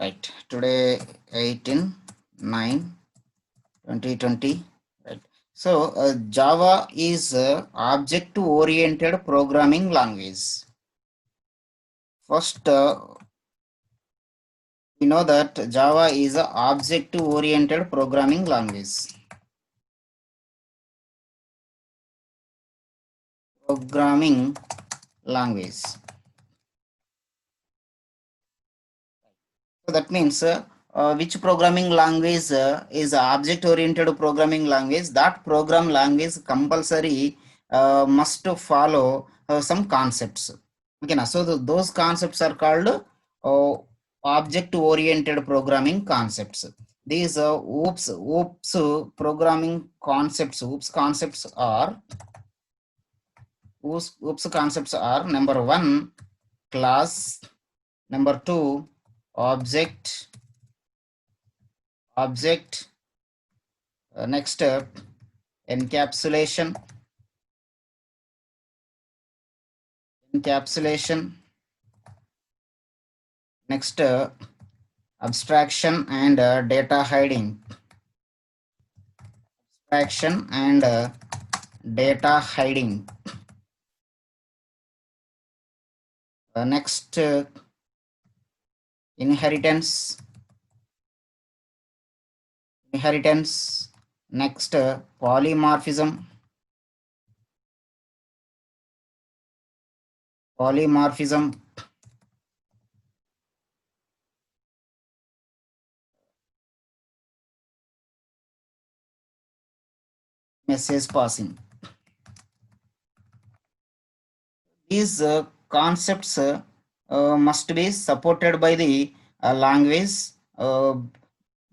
Right. Today 18/9/2020. Right. So Java is object-oriented programming language. First, we know that Java is a object-oriented programming language. Programming language. So that means which programming language is object-oriented programming language. That program language compulsory must follow some concepts. Okay, now, so those concepts are called object-oriented programming concepts. These OOPS programming concepts. OOPS concepts are number one, class. Number two, object. Next step, encapsulation. Next, abstraction and data hiding. Next, inheritance. Next, polymorphism. Message passing. These concepts must be supported by the language.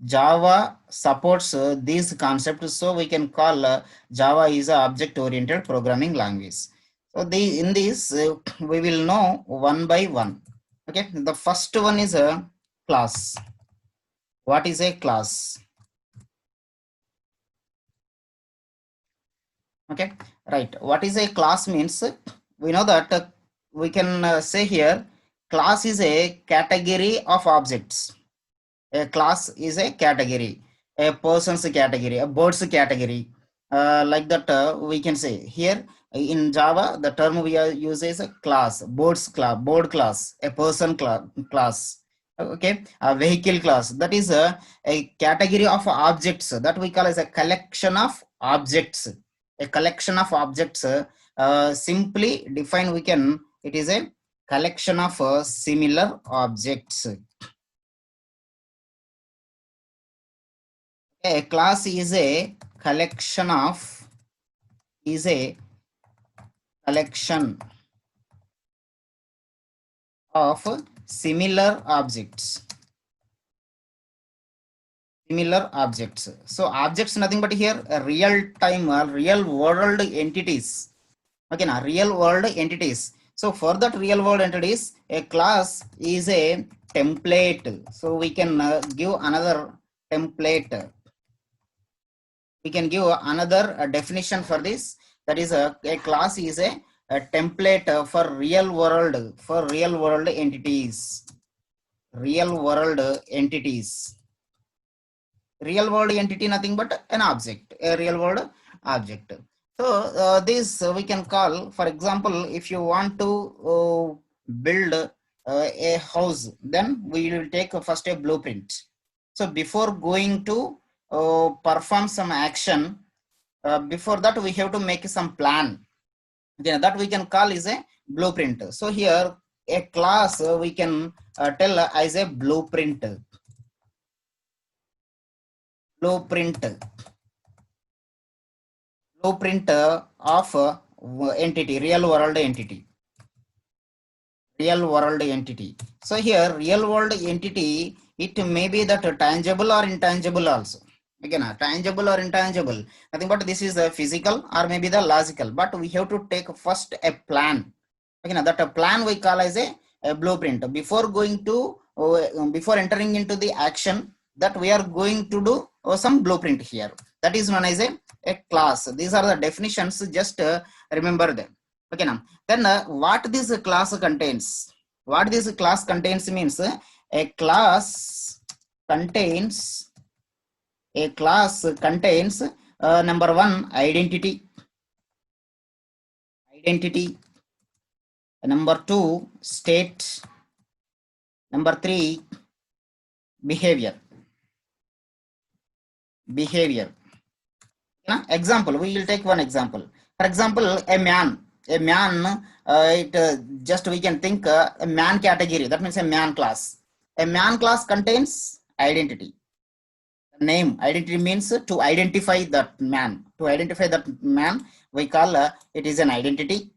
Java supports these concepts, so we can call Java is a object-oriented programming language. So in this we will know one by one. Okay, the first one is a class. What is a class? Okay, right. What is a class means? We know that we can say here class is a category of objects. A class is a category, a person's category, a bird's category. Like that we can say here in Java, the term we use is a class, board class, a person class. Okay, a vehicle class. That is a category of objects that we call as a collection of objects. A collection of objects, simply defined, it is a collection of similar objects. A class is a collection of similar objects. So objects nothing but here real time or real world entities. Okay, now real world entities. So for that real world entities, a class is a template. So we can give another template. We can give another definition for this. That is a class is a template for real world entities. Real world entity nothing but an object, a real world object. So this we can call, for example, if you want to build a house, then we will take first a blueprint. So before going to perform some action, before that we have to make some plan. Then that we can call is a blueprint. So here a class we can tell as a blueprint. Blueprint of entity, real world entity. So here real world entity, it may be that tangible or intangible also. Again, tangible or intangible, nothing but this is a physical or maybe the logical, but we have to take first a plan. Again, that a plan we call as a blueprint. Before going to before entering into the action, that we are going to do some blueprint here. That is known as a class. These are the definitions, just remember them. Okay, now then what this class contains? What this class contains means A class contains number one, identity, number two, state, number three, behavior. Example, we will take one example. For example, just we can think a man category, that means a man class. A man class contains identity. Name, identity means to identify that man. To identify that man, we call it is an identity.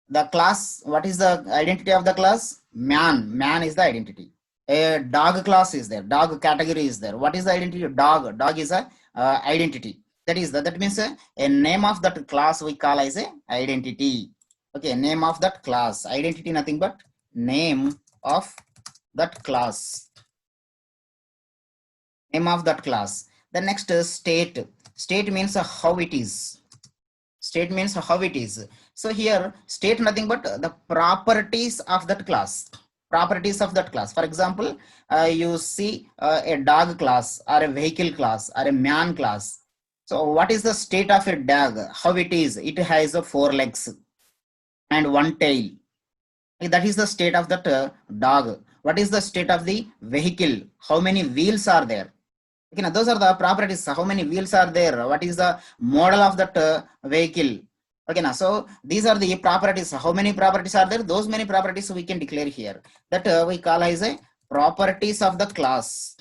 The class, what is the identity of the class? Man is the identity. A dog class is there, dog category is there. What is the identity? Dog is a identity. That means a name of that class we call as a identity. Okay, name of that class. Identity nothing but name of that class. Name of that class. The next is state. State means how it is. State means how it is. So here state nothing but the properties of that class. Properties of that class. For example, you see a dog class or a vehicle class or a man class. So what is the state of a dog? How it is? It has 4 legs and 1 tail. That is the state of that dog. What is the state of the vehicle? How many wheels are there? Okay, now those are the properties. How many wheels are there? What is the model of that vehicle? Okay, now so these are the properties. How many properties are there? Those many properties we can declare here. That we call as a properties of the class.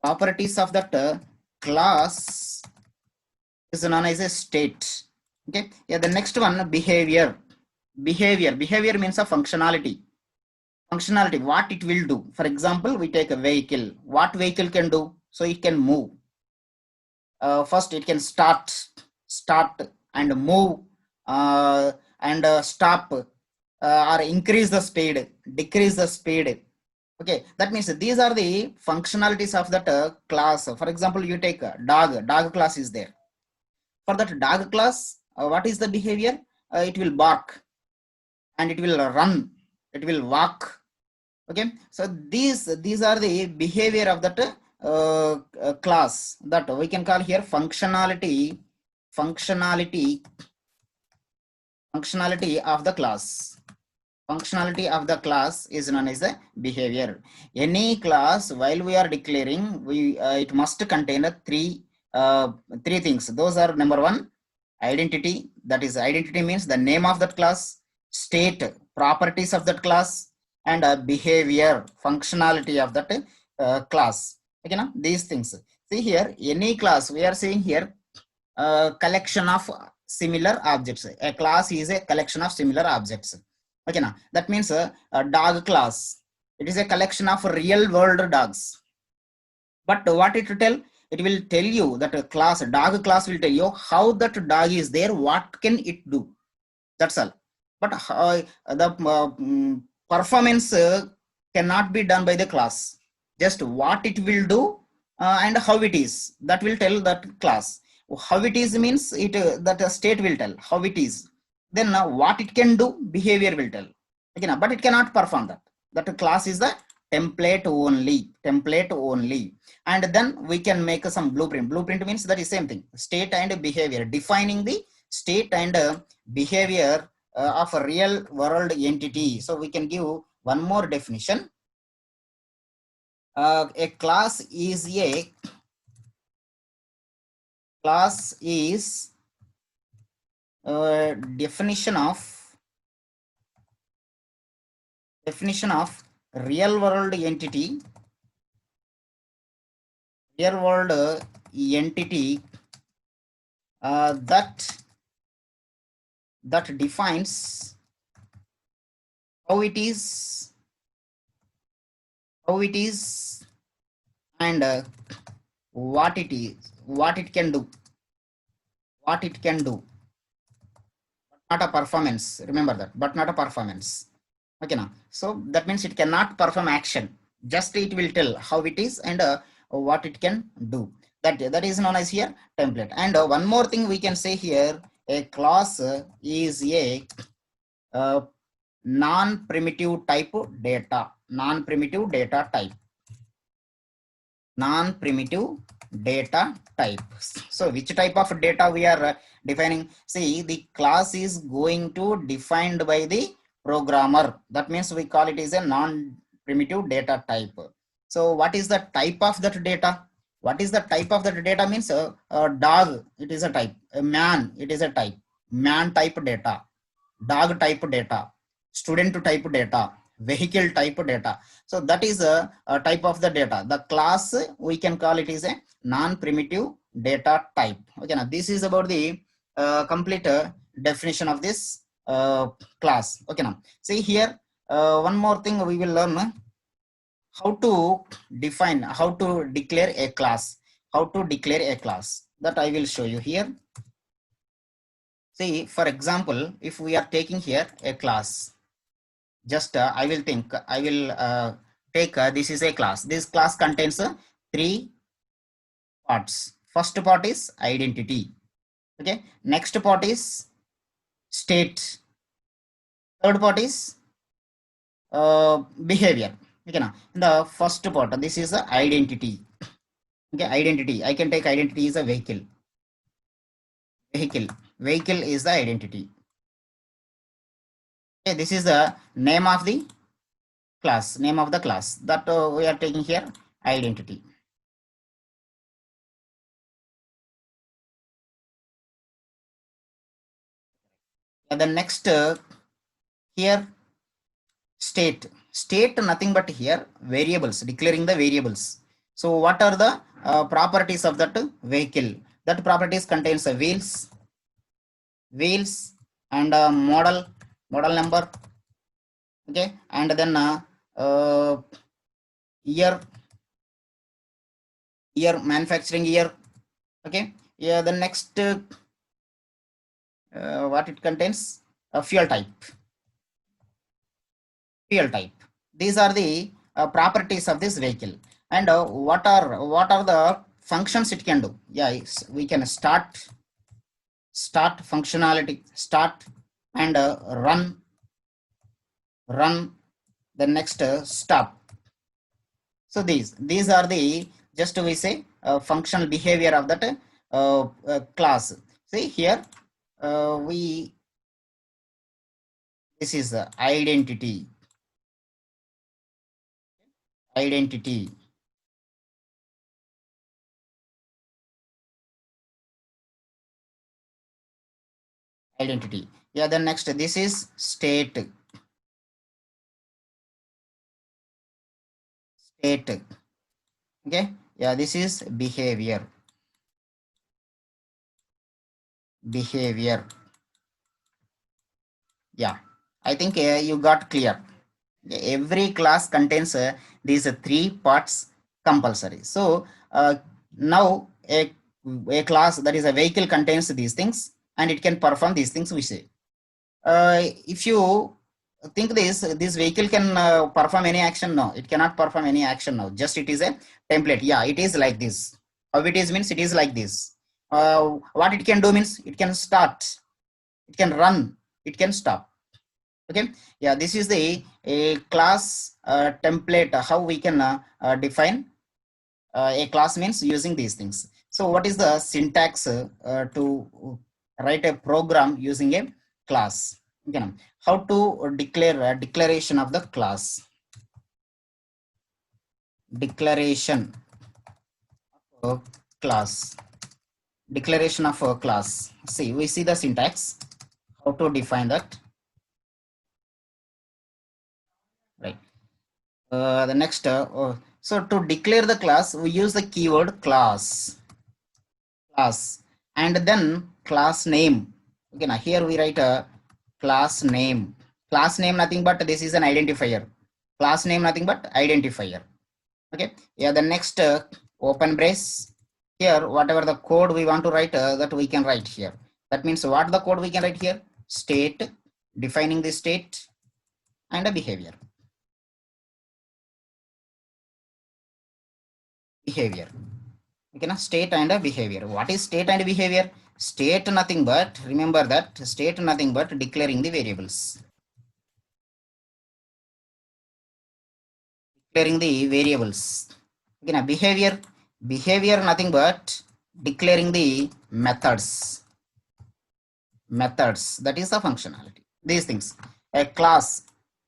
Properties of that class is known as a state. Okay, yeah. The next one, behavior. Behavior means a functionality. What it will do. For example, we take a vehicle. What vehicle can do? So it can move. First it can start and move and stop or increase the speed, decrease the speed. Okay, that means these are the functionalities of that class. For example, you take a dog class is there. For that dog class, what is the behavior? It will bark and it will run, it will walk. Okay, so these are the behavior of that class, that we can call here functionality of the class. Functionality of the class is known as the behavior. Any class, while we are declaring, it must contain three things. Those are, number one, identity. That is, identity means the name of that class, state, properties of that class, and behavior, functionality of that class. Okay, now these things. See here, any class we are saying here, collection of similar objects. A class is a collection of similar objects. Okay, now that means a dog class, it is a collection of real world dogs. But what it will tell? It will tell you that a class, dog class will tell you how that dog is there, what can it do. That's all. But the performance cannot be done by the class. Just what it will do and how it is, that will tell that class. How it is means it that state will tell how it is. Then what it can do, behavior will tell. Okay, now, but it cannot perform that. That class is the template only. And then we can make some blueprint means that is same thing, state and behavior, defining the state and behavior of a real world entity. So we can give one more definition. A class is definition of real world entity, that defines how it is and what it is, what it can do, but not a performance. Remember that, but not a performance. Okay, now so that means it cannot perform action, just it will tell how it is and what it can do. That is known as here template. And one more thing we can say here, a class is a non-primitive type data. non-primitive data type. Non-primitive data type. So which type of data we are defining? See, the class is going to defined by the programmer. That means we call it is a non-primitive data type. So what is the type of that data? What is the type of that data? Means a dog, it is a type. A man, it is a type. Man type data, dog type data, student type data, vehicle type data. So that is a type of the data. The class we can call it is a non-primitive data type. Okay, now this is about the complete definition of this class. Okay, now see here one more thing we will learn how to define, how to declare a class, how to declare a class. That I will show you here. See, for example, if we are taking here a class, just I will take this is a class. This class contains three parts. First part is identity. Okay. Next part is state. Third part is behavior. Okay. Now, in the first part, this is the identity. Okay. Identity. I can take identity is a vehicle. Vehicle. Vehicle is the identity. Okay. This is the name of the class. Name of the class that we are taking here. Identity. The next here state nothing but here variables, declaring the variables. So what are the properties of that vehicle? That properties contains wheels and model number. Okay, and then year manufacturing year. Okay, yeah, the next what it contains, fuel type. These are the properties of this vehicle. And what are the functions it can do? Yeah, we can start functionality, start, and run, the next stop. So these are the, just we say, functional behavior of that class. See here this is identity. Identity. Yeah, then next this is state. Okay, yeah, this is behavior. Yeah, I think you got clear. Every class contains these three parts compulsory. So now a class, that is a vehicle, contains these things and it can perform these things, we say. If you think this vehicle can perform any action, no, it cannot perform any action now. Just it is a template. Yeah, it is like this. How it is means it is like this. What it can do means it can start, it can run, it can stop. Okay, yeah, this is the a class template, how we can define a class means using these things. So what is the syntax to write a program using a class? Okay, how to declare declaration of the class. Declaration of class. Declaration of a class. See, we see the syntax, how to define that. Right. The next, so to declare the class, we use the keyword class, and then class name. Okay, now here we write a class name. Class name nothing but this is an identifier. Class name nothing but identifier. Okay, yeah, the next open brace. Here, whatever the code we want to write, that we can write here. That means what the code we can write here? State, defining the state, and a behavior. Okay, state and a behavior. What is state and behavior? State nothing but, remember that state nothing but declaring the variables. declaring the variables. Again, behavior nothing but declaring the methods, that is the functionality. These things, a class,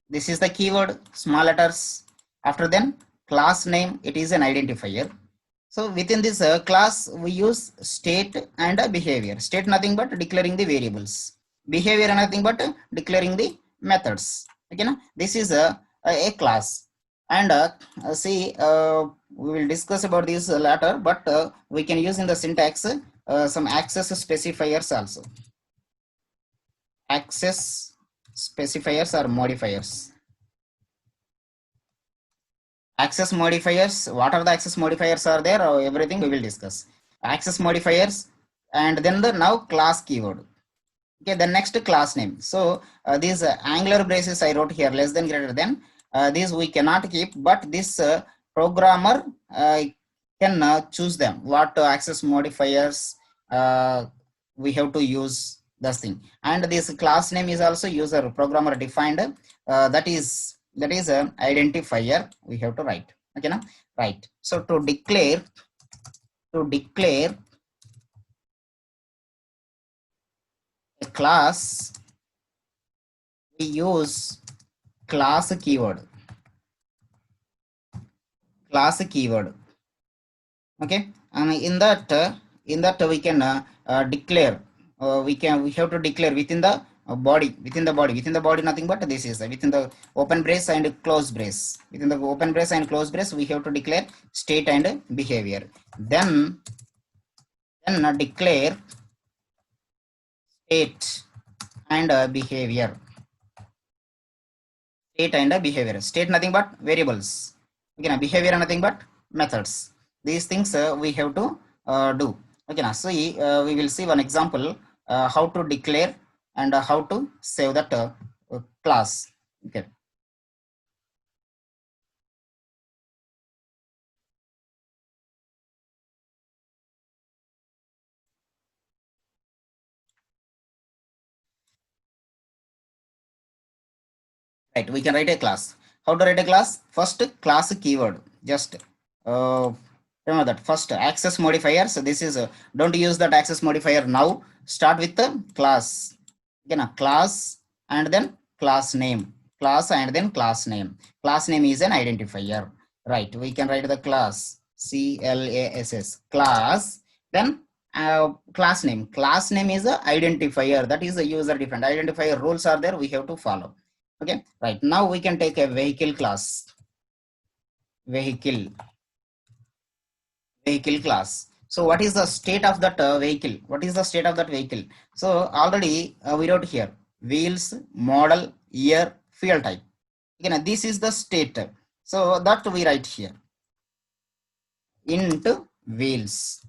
this is the keyword, small letters. After then class name, it is an identifier. So within this class we use state and behavior. State nothing but declaring the variables, behavior nothing but declaring the methods. Okay, now this is a class. And see, we will discuss about this later, but we can use in the syntax some access specifiers also. Access specifiers or modifiers. Access modifiers, what are the access modifiers are there, or everything we will discuss. Access modifiers, and then the now class keyword. Okay, the next class name. So these angular braces I wrote here, less than, greater than, these we cannot keep, but this programmer can choose them, what access modifiers we have to use, this thing. And this class name is also user programmer defined, that is an identifier we have to write. Okay, now right. So to declare a class, we use class keyword. Okay, and in that we can declare, we have to declare within the body nothing but this is within the open brace and close brace. Within the open brace and close brace we have to declare state and behavior. Then declare state and behavior. State nothing but variables. Okay, now behavior nothing but methods. These things we have to do. Okay, now see, we will see one example, how to declare and how to save that class. Okay, right, we can write a class. How to write a class? First, class keyword, just uh, remember that. First, access modifier. So this is don't use that access modifier now. Start with the class. Again, a class and then class name. Class name is an identifier. Right, we can write the class, class. Then class name is a identifier, that is a user defined identifier. Rules are there, we have to follow. Okay, right. Now we can take a vehicle class. Vehicle class. So what is the state of that vehicle? So already we wrote here wheels, model, year, fuel type. Again, this is the state. So that we write here int wheels.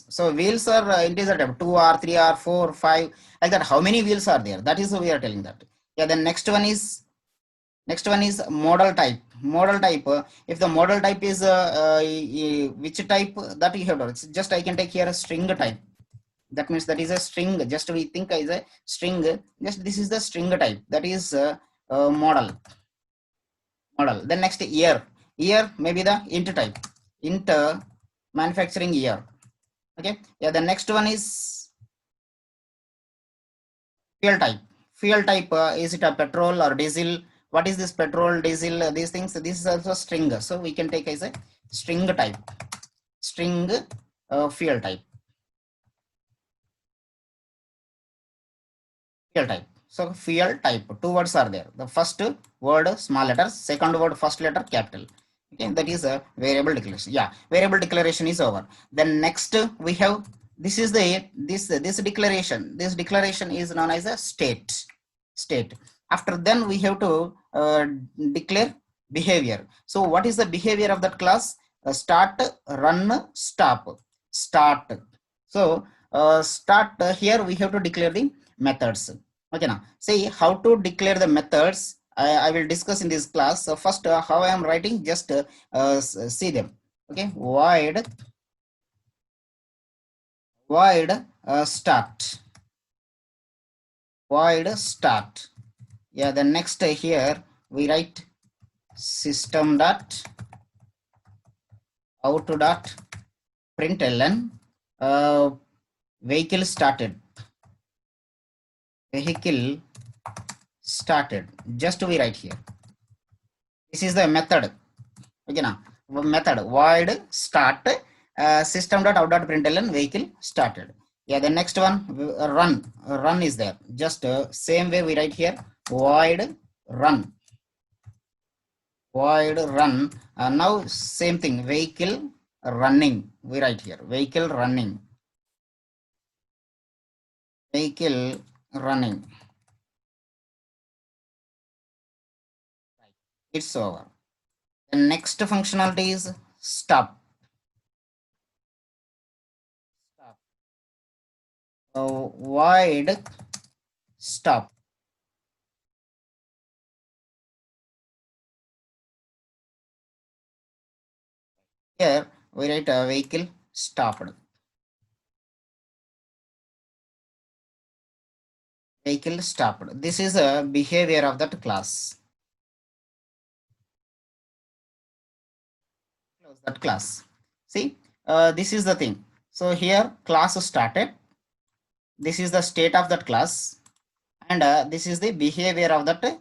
So wheels are integer type, 2 or 3 or 4 5, like that. How many wheels are there, that is we are telling that. Yeah, then next one is model type. If the model type is which type, that you have to, it's just I can take here a string type. That means that is a string, just we think is a string, just this is the string type, that is model. Then next year maybe the int type, int manufacturing year. Okay, yeah, the next one is fuel type. Is it a petrol or diesel? What is this petrol, diesel, these things? This is also string, so we can take as a string type, string fuel type. So fuel type, two words are there. The first word small letters, second word first letter capital. Okay, that is a variable declaration. Yeah, variable declaration is over. Then next we have, this is the this declaration. This declaration is known as a state. After then we have to declare behavior. So what is the behavior of that class? Start, run, start. So start, here we have to declare the methods. Okay, now see how to declare the methods. I will discuss in this class. So first, how I am writing, just see them. Okay, void start. Yeah, the next here we write system dot out dot println vehicle started. Vehicle started. Just we write here. This is the method. Okay, now method void start system dot out dot println vehicle started. Yeah, the next one run is there. Just same way we write here void run now same thing vehicle running we write here vehicle running it's over. The next functionality is stop. Void stop. Here we write a vehicle stopped. Vehicle stopped. This is a behavior of that class. Close that class. See, this is the thing. So here class started. This is the state of that class, and this is the behavior of that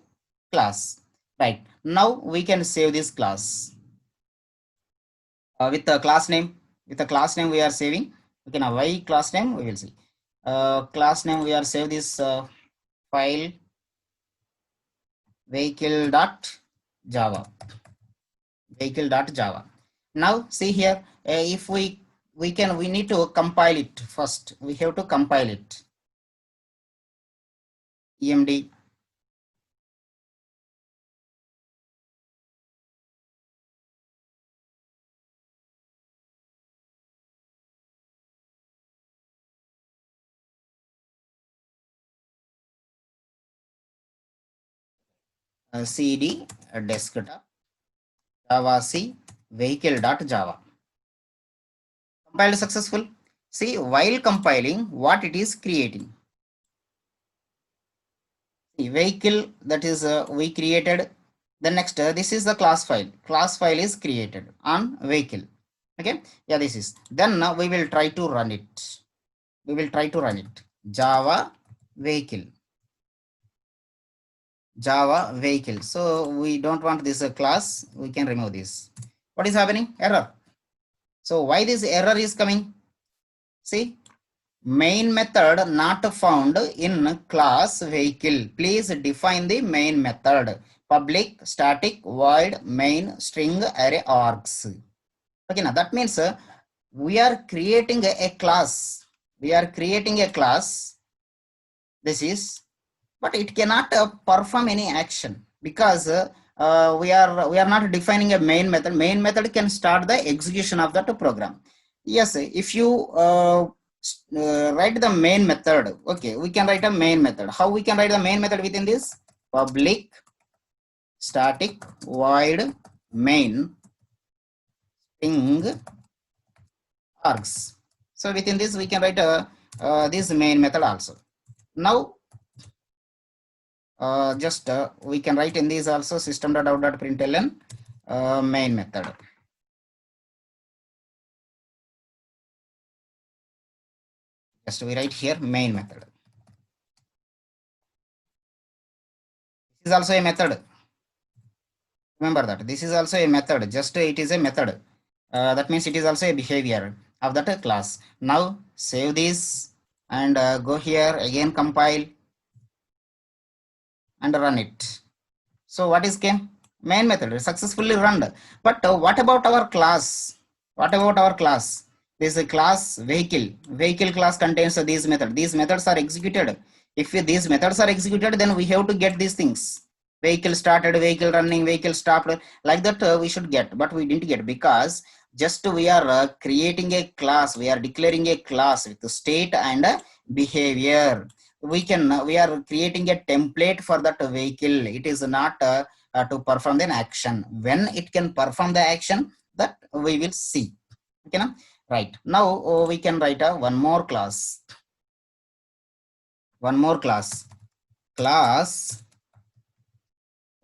class. Right now we can save this class with the class name. With the class name we are saving. Okay, now why class name we will see. Class name we are save this file vehicle.java. Vehicle.java. Now see here, if we need to compile it first. We have to compile it. emd cd desktop java c vehicle.java. Compiled successful. See, while compiling, what it is creating. See, vehicle, that is we created. The next, this is the class file. Class file is created on vehicle. Okay, yeah, this is. Then now we will try to run it. We will try to run it. Java vehicle. Java vehicle. So we don't want this class. We can remove this. What is happening? Error. So why this error is coming? See, main method not found in class vehicle. Please define the main method. Public, static, void, main, string, array, args. Okay, now that means we are creating a class. We are creating a class. This is, but it cannot perform any action because we are not defining a main method. Main method can start the execution of that program. Yes, if you write the main method, okay, we can write a main method. How we can write the main method within this? Public static void main string args. So within this we can write this main method also. Now just we can write in this also system.out.println main method. Just we write here main method. This is also a method. Remember that this is also a method. Just it is a method. That means it is also a behavior of that class. Now save this and go here again, compile and run it. So what is came? Main method successfully run. But what about our class? What about our class? This is a class vehicle. Vehicle class contains these methods. These methods are executed. If these methods are executed, then we have to get these things. Vehicle started, vehicle running, vehicle stopped. Like that we should get, but we didn't get because just we are creating a class. We are declaring a class with the state and behavior. We are creating a template for that vehicle. It is not to perform an action. When it can perform the action, that we will see. Okay, now? Right now we can write one more class. Class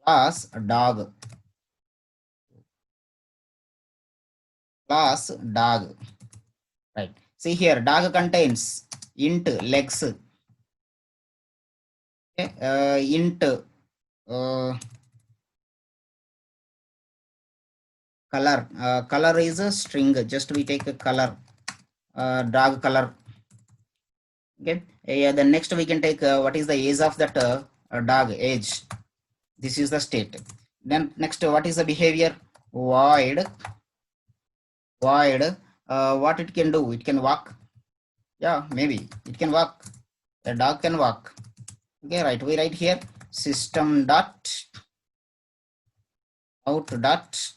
class dog, class dog, right? See here, dog contains int legs, okay? Int color, color is a string, just we take a color, dog color, okay? Yeah, then next we can take what is the age of that dog, age. This is the state. Then next, what is the behavior? Void, void, what it can do? It can walk. Yeah, maybe it can walk. A dog can walk. Okay, right. We write here system dot out dot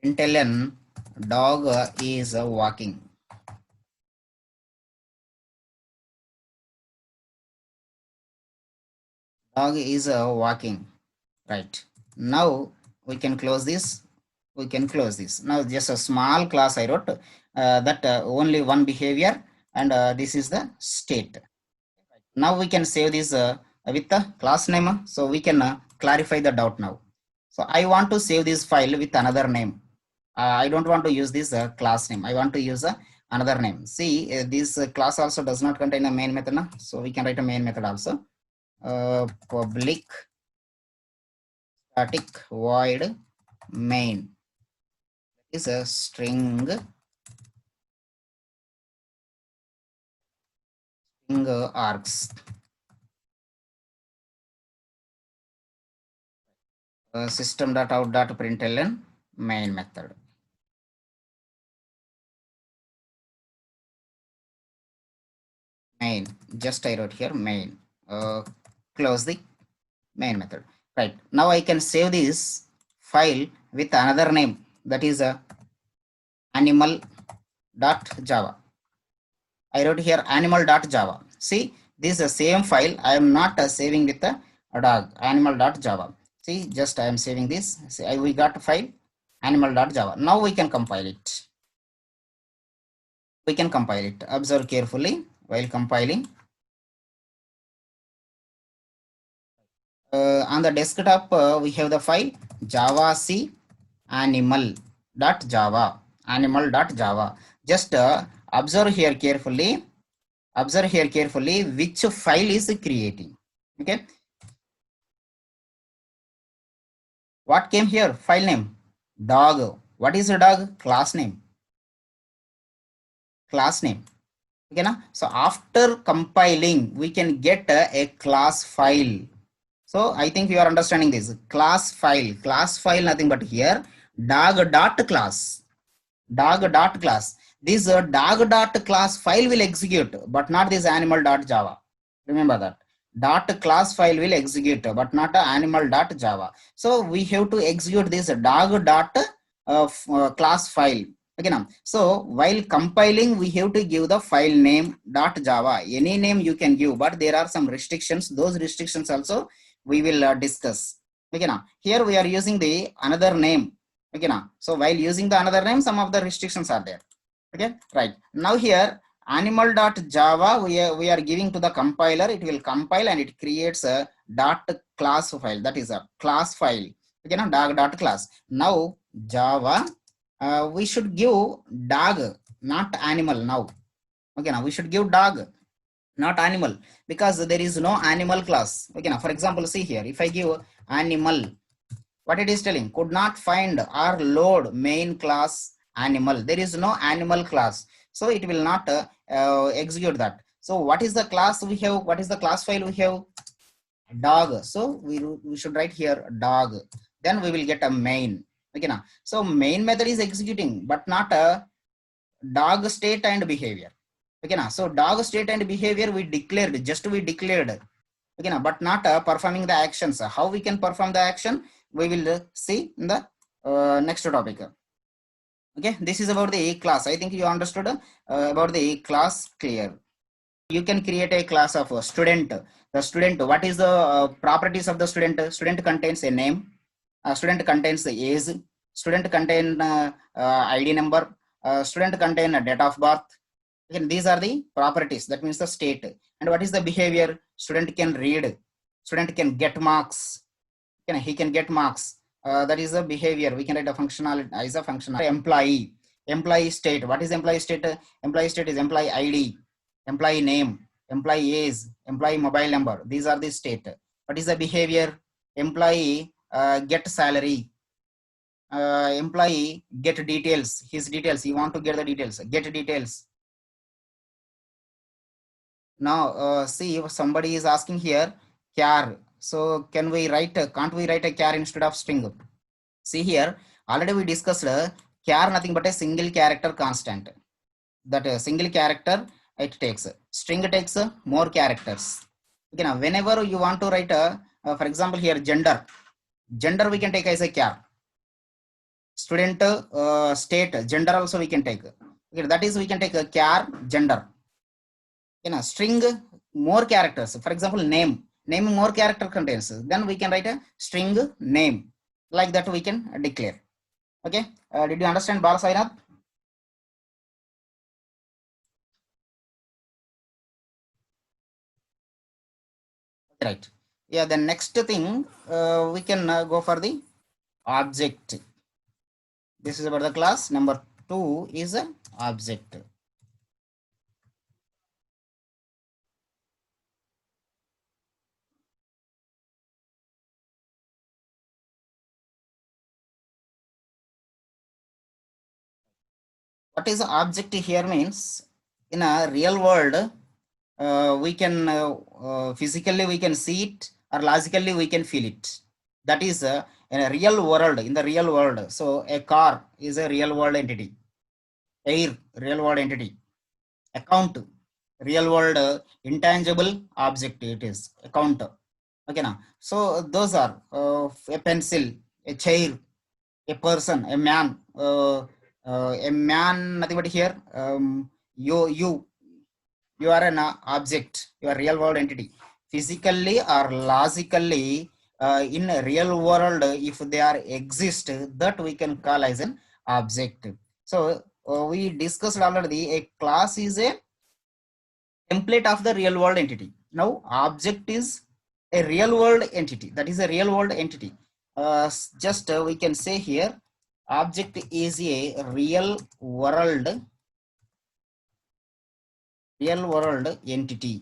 println dog is walking. Dog is walking. Right. Now we can close this. We can close this. Now just a small class I wrote that only one behavior, and this is the state. Now we can save this with the class name, so we can clarify the doubt now. So I want to save this file with another name. I don't want to use this class name. I want to use another name. See, this class also does not contain a main method, na? So we can write a main method also. Public static void main is a string args. System.out.println main method. Main, just I wrote here main. Close the main method. Right. Now I can save this file with another name, that is animal.java. I wrote here animal.java. See, this is the same file. I am not saving with a dog, animal.java. See, just I am saving this. See, we got a file animal.java. Now we can compile it. We can compile it. Observe carefully while compiling. On the desktop, we have the file javac animal.java. Animal.java. Just observe here carefully. Observe here carefully which file is creating. Okay. What came here? File name dog. What is the dog? Class name. Class name. Okay, na? So after compiling, we can get a class file. So I think you are understanding this. Class file. Class file nothing but here dog dot class. Dog dot class. This dog dot class file will execute, but not this animal dot java. Remember that. Dot class file will execute, but not animal dot java. So we have to execute this dog dot class file. Okay, now. So while compiling, we have to give the file name dot java. Any name you can give, but there are some restrictions. Those restrictions also we will discuss. Okay, now here we are using the another name. Okay, now. So while using the another name, some of the restrictions are there. Okay, right. Now here animal.java we are giving to the compiler. It will compile and it creates a dot class file, that is a class file. Okay, now dog class. Now java we should give dog, not animal now. Okay, now we should give dog, not animal, because there is no animal class. Okay, now for example, see here, if I give animal, what it is telling, could not find or load main class animal. There is no animal class, so it will not execute that. So what is the class we have? What is the class file we have? Dog. So we should write here dog. Then we will get a main. Okay, now so main method is executing, but not a dog state and behavior. Okay, now so dog state and behavior we declared, just we declared. Okay, now but not performing the actions. How we can perform the action, we will see in the next topic. Okay, this is about the class. I think you understood about the class clear. You can create a class of a student. The student, what is the properties of the student? Student contains a name. Student contains the age. Student contain ID number. Student contain a date of birth. Again, these are the properties. That means the state. And what is the behavior? Student can read. Student can get marks. He can get marks. That is a behavior. We can write a functionality as a functional. Employee. Employee state. What is employee state? Employee state is employee ID, employee name, employee age, employee mobile number. These are the state. What is the behavior? Employee get salary. Employee get details. His details. You want to get the details. Get details. Now see if somebody is asking here char. So can we write? Can't we write a char instead of string? See here. Already we discussed char nothing but a single character constant. That single character it takes. String takes more characters. Okay, now whenever you want to write for example here gender we can take as a char. Student state gender also we can take. Okay, that is we can take a char gender. You know, string more characters. For example, name more character contains. Then we can write a string name. Like that we can declare. Okay, did you understand, Bala Sainath? Right. Yeah, the next thing we can go for the object. This is about the class. Number 2 is a object. What is object here means in a real world we can physically we can see it or logically we can feel it. That is in a real world, in the real world. So a car is a real world entity. Air, real world entity. Account, real world intangible object it is. Account. Okay now. So those are a pencil, a chair, a person, a man, nothing but here. You are an object, you are real world entity. Physically or logically, in a real world, if they are exist, that we can call as an object. So we discussed already. A class is a template of the real world entity. Now, object is a real world entity. That is a real world entity. Just we can say here, object is a real world entity.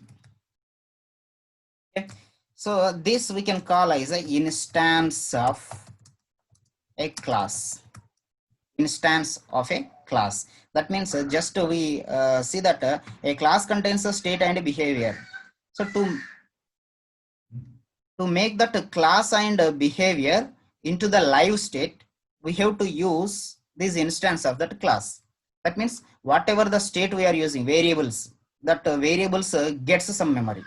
Okay. So this we can call as an instance of a class. Instance of a class. That means just we see that a class contains a state and a behavior. So to make that class and behavior into the live state, we have to use this instance of that class. That means whatever the state we are using, variables, that variables gets some memory.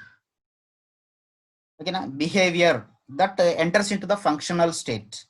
Okay, now behavior that enters into the functional state.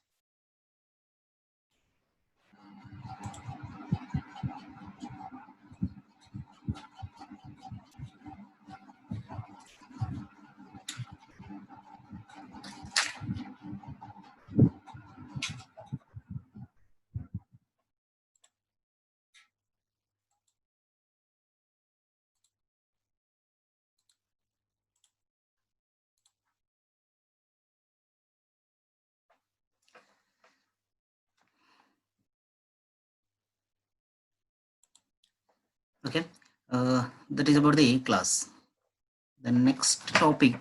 Okay, that is about the class. The next topic.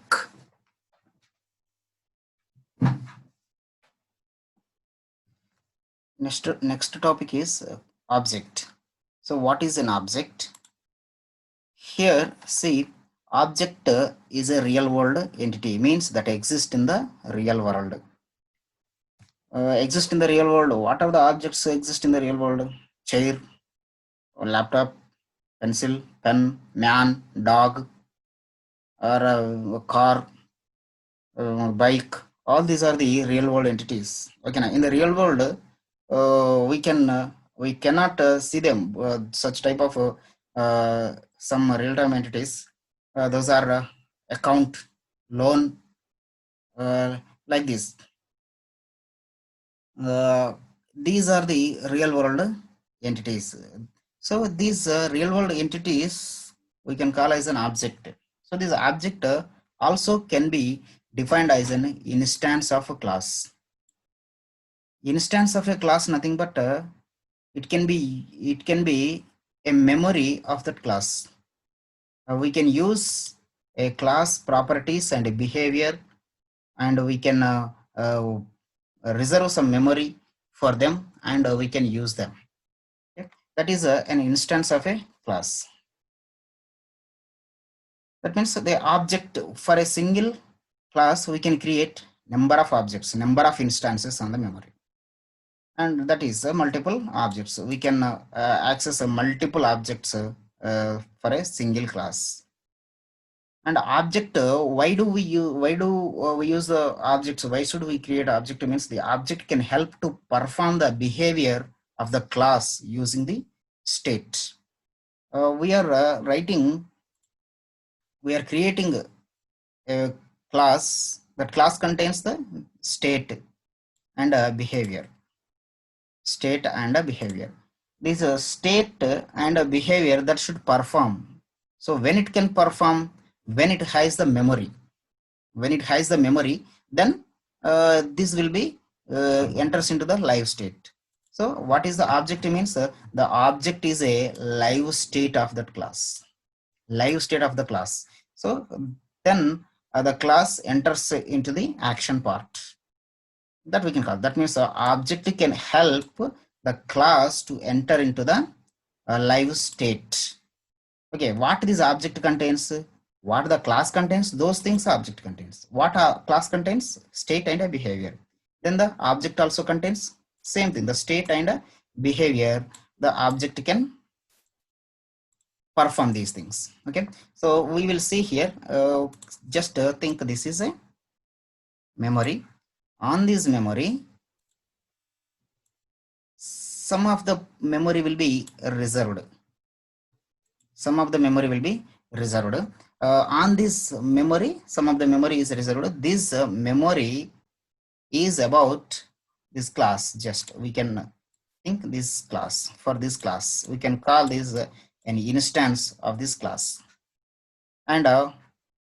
Next topic is object. So what is an object? Here, see, object is a real world entity, means that exist in the real world. Exist in the real world. What are the objects exist in the real world? Chair, laptop, pencil, pen, man, dog, or a car, bike. All these are the real world entities. Okay, now in the real world, we cannot see them. Such type of some real time entities. Those are account, loan, like this. These are the real world entities. So these real world entities we can call as an object. So this object also can be defined as an instance of a class. Instance of a class nothing but it can be a memory of that class. We can use a class properties and a behavior, and we can reserve some memory for them, and we can use them. Okay? That is an instance of a class. That means the object for a single class, we can create number of objects, number of instances on the memory. And that is multiple objects. We can access multiple objects for a single class. And object, why do we use the objects? Why should we create object? Means the object can help to perform the behavior of the class using the state. We are creating a class. That class contains the state and behavior. State and a behavior. This state and a behavior that should perform. So when it can perform, when it has the memory, then this will be enters into the live state. So what is the object means? The object is a live state of that class. Live state of the class. So then the class enters into the action part. That we can call. That means the object can help the class to enter into the live state. Okay, what this object contains? What the class contains? Those things object contains. What a class contains? State and a behavior. Then the object also contains same thing. The state and a behavior. The object can perform these things. Okay, so we will see here. Just think this is a memory. On this memory, some of the memory will be reserved. Some of the memory will be reserved. On this memory, some of the memory is reserved. This memory is about this class. Just we can think this class. For this class, we can call this an instance of this class. And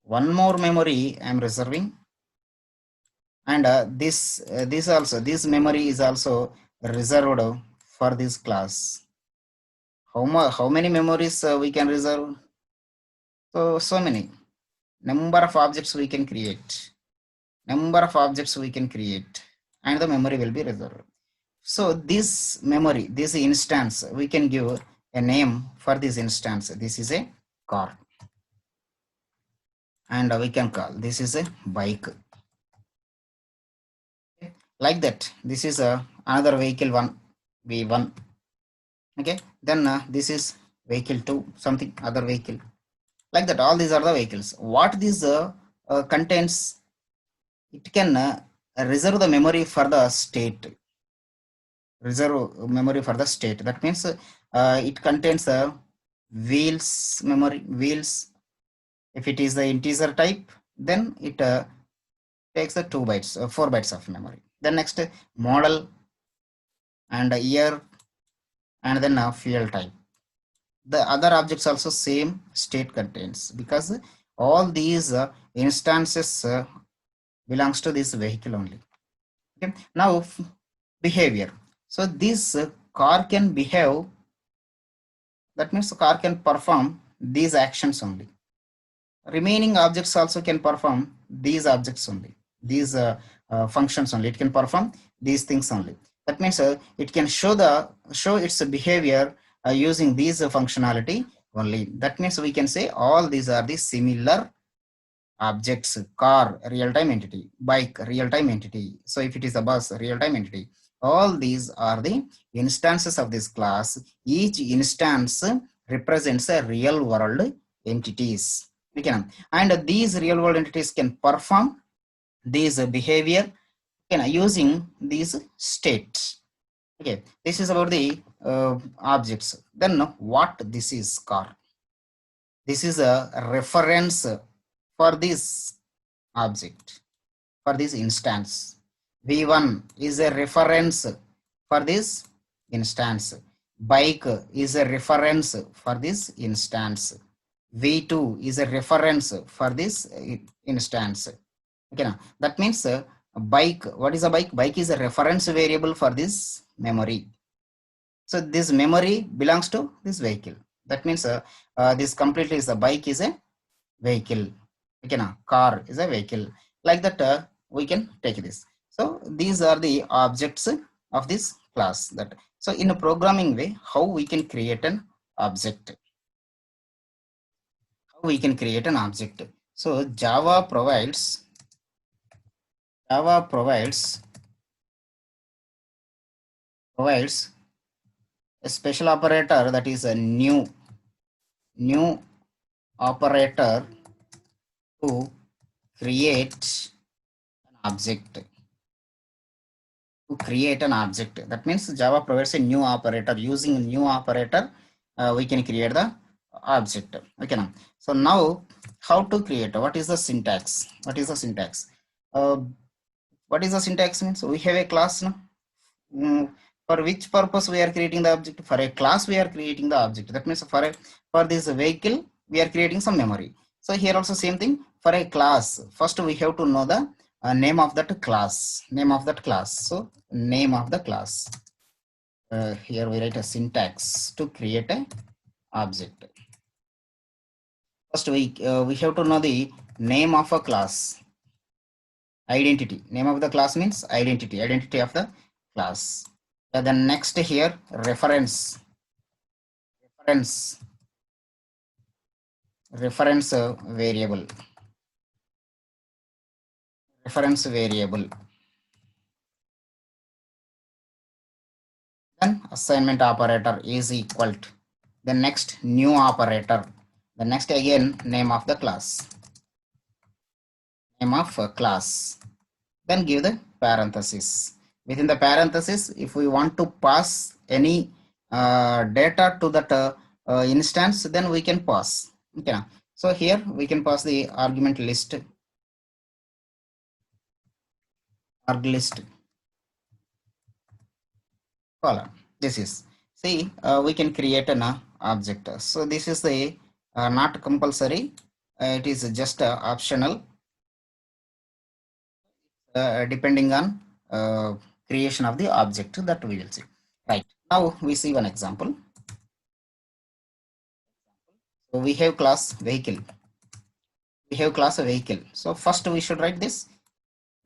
one more memory I am reserving. And this memory is also reserved for this class. How many memories we can reserve? So many. Number of objects we can create. And the memory will be reserved. So this memory, this instance, we can give a name for this instance. This is a car. And we can call this is a bike. Like that. This is another vehicle 1, V1. Okay, then this is vehicle 2, something other vehicle. Like that, all these are the vehicles. What this contains, it can reserve the memory for the state. Reserve memory for the state. That means it contains wheels memory, wheels. If it is the integer type, then it takes the 2 bytes, 4 bytes of memory. Then next, model and year, and then fuel type. The other objects also same state contains, because all these instances belongs to this vehicle only. Okay. Now behavior. So this car can behave. That means the car can perform these actions only. Remaining objects also can perform these objects only. These functions only. It can perform these things only. That means it can show its behavior using these functionality only. That means we can say all these are the similar objects. Car, real-time entity. Bike, real-time entity. So if it is a bus, real-time entity. All these are the instances of this class. Each instance represents a real world entities. Okay. And these real world entities can perform these behavior using these states. Okay, this is about the objects. Then what this is car? This is a reference for this object, for this instance. V1 is a reference for this instance. Bike is a reference for this instance. V2 is a reference for this instance. Okay, now that means a bike. What is a bike? Bike is a reference variable for this memory. So this memory belongs to this vehicle. That means this completely is the bike is a vehicle. Okay, now car is a vehicle. Like that, we can take this. So these are the objects of this class. That so in a programming way, how we can create an object. How we can create an object. So Java provides a special operator, that is a new operator to create an object. That means Java provides a new operator. Using a new operator, we can create the object. Okay, now so now how to create? What is the syntax? uh, what is the syntax means? We have a class now. For which purpose we are creating the object? For a class we are creating the object. That means for this vehicle we are creating some memory. So here also same thing. For a class, first we have to know the name of that class. So name of the class. Here we write a syntax to create a object. First we have to know the name of a class. Identity. Name of the class means identity of the class. Then next here reference reference variable. Then assignment operator is equal to. The next new operator. The next again name of the class. Name of class. Then give the parenthesis. Within the parenthesis, if we want to pass any data to that instance, then we can pass. Okay. So here we can pass the argument list. Arg list column. This is, see, we can create an object. So this is the not compulsory. It is just optional, depending on creation of the object that we will see. Right. Now we see one example. So we have class vehicle. So first we should write this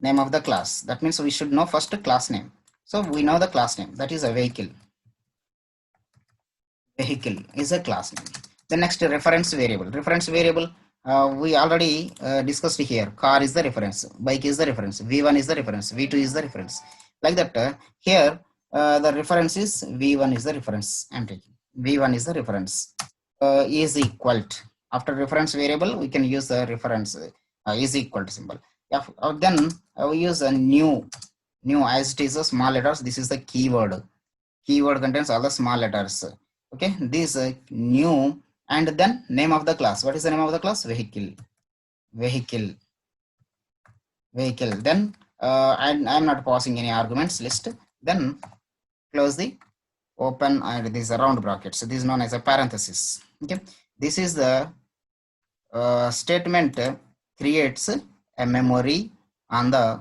name of the class. That means we should know first class name. So we know the class name, that is a vehicle. Vehicle is a class name. The next reference variable. We already discussed here. Car is the reference, bike is the reference, v1 is the reference, v2 is the reference. Like that, here the reference is v1 is the reference. I'm taking v1 is the reference. Is equal to. After reference variable, we can use the reference is equal to symbol. Then we use a new as it is a small letters. This is the keyword. Keyword contains all the small letters. Okay, this new, and then name of the class. What is the name of the class? Vehicle. Then I'm not passing any arguments list. Then close the open and these round brackets. So this is known as a parenthesis. Okay, this is the statement creates a memory on the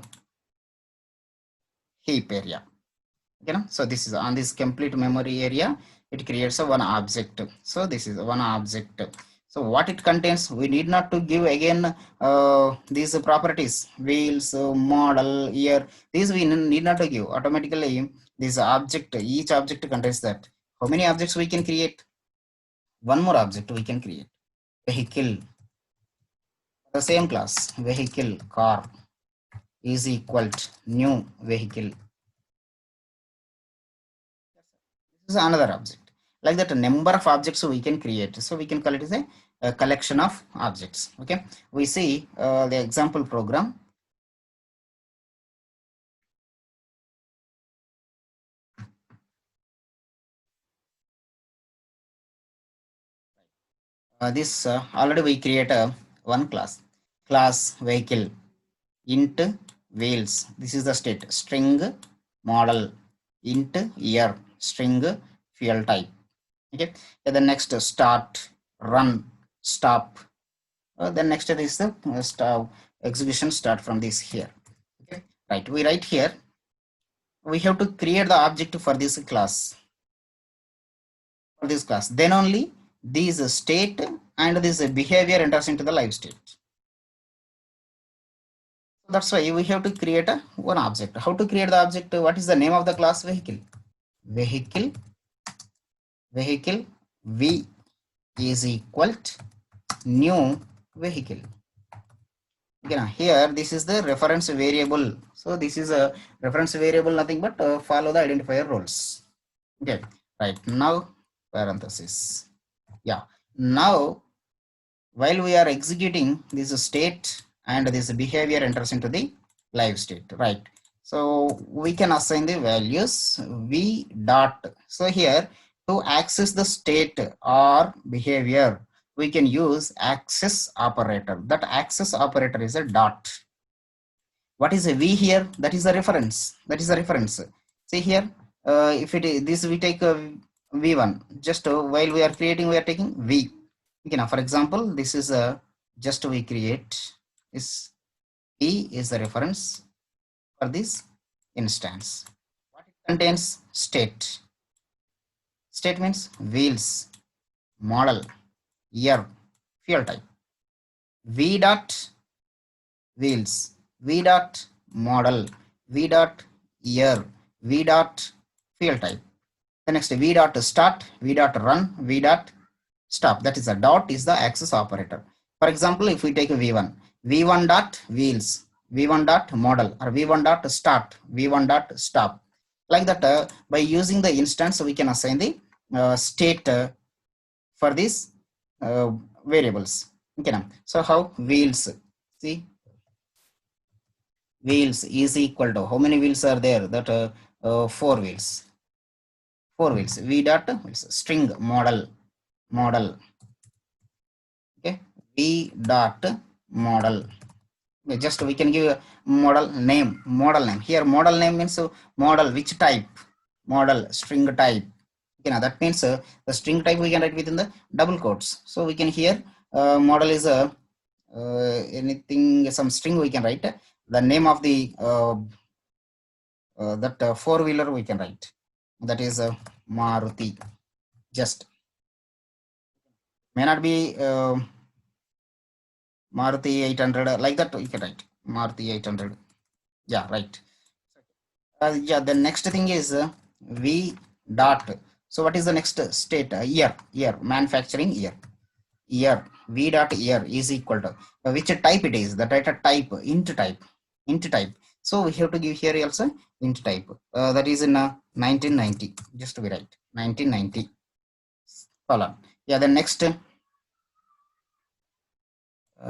heap area. Okay, so this is on this complete memory area, it creates a one object. So this is one object. So what it contains, we need not to give again these properties, wheels, model, year. These we need not to give. Automatically this object, each object contains that. How many objects we can create? One more object we can create. Vehicle. The same class, vehicle, car is equal to new vehicle. This is another object. Like that, a number of objects we can create. So we can call it as a collection of objects. Okay, we see the example program. This already we create a one class vehicle, int wheels. This is the state, string model, int year, string fuel type. Okay, and the next start, run, stop. Then next is the execution start from this here. Okay, right, we write here, we have to create the object for this class, then only this state and this behavior enters into the live state. That's why we have to create a one object. How to create the object? What is the name of the class? Vehicle. Vehicle v is equal to new vehicle. Again, here this is the reference variable. So this is a reference variable, nothing but follow the identifier rules. Okay, right, now parenthesis. Yeah, now while we are executing this state and this behavior enters into the live state, right? So we can assign the values v dot. So here to access the state or behavior, we can use access operator. That access operator is a dot. What is a v here? That is a reference. That is a reference. See here, if it is this, we take a v1. Just while we are creating, we are taking v. Okay, now for example, this is a just we create this v is the reference for this instance. What it contains? State. State means wheels, model, year, fuel type. V dot wheels, V dot model, V dot year, V dot fuel type. The next V dot start, V dot run, V dot stop. That is a dot is the access operator. For example, if we take a v1, v1 dot wheels, v1 dot model, or v1 dot start, v1 dot stop. Like that, by using the instance, we can assign the state for these variables. Okay, now, so how wheels? See, wheels is equal to how many wheels are there? That 4 wheels. 4 wheels. V dot wheels, string model. Okay, v dot model. Just we can give a model name. Here model name means model which type, model string type. Okay, now that means the string type we can write within the double quotes. So we can here model is a anything, some string we can write. The name of the that four-wheeler we can write. That is Maruti. Just may not be Maruti 800 like that you can write Maruti 800. Yeah, right. Yeah, the next thing is V dot. So what is the next state? Year, manufacturing year. V dot year is equal to which type it is. The data type, int type. So we have to give here also int type. That is in 1990. Just to be right, 1990. Colon. Yeah, the next.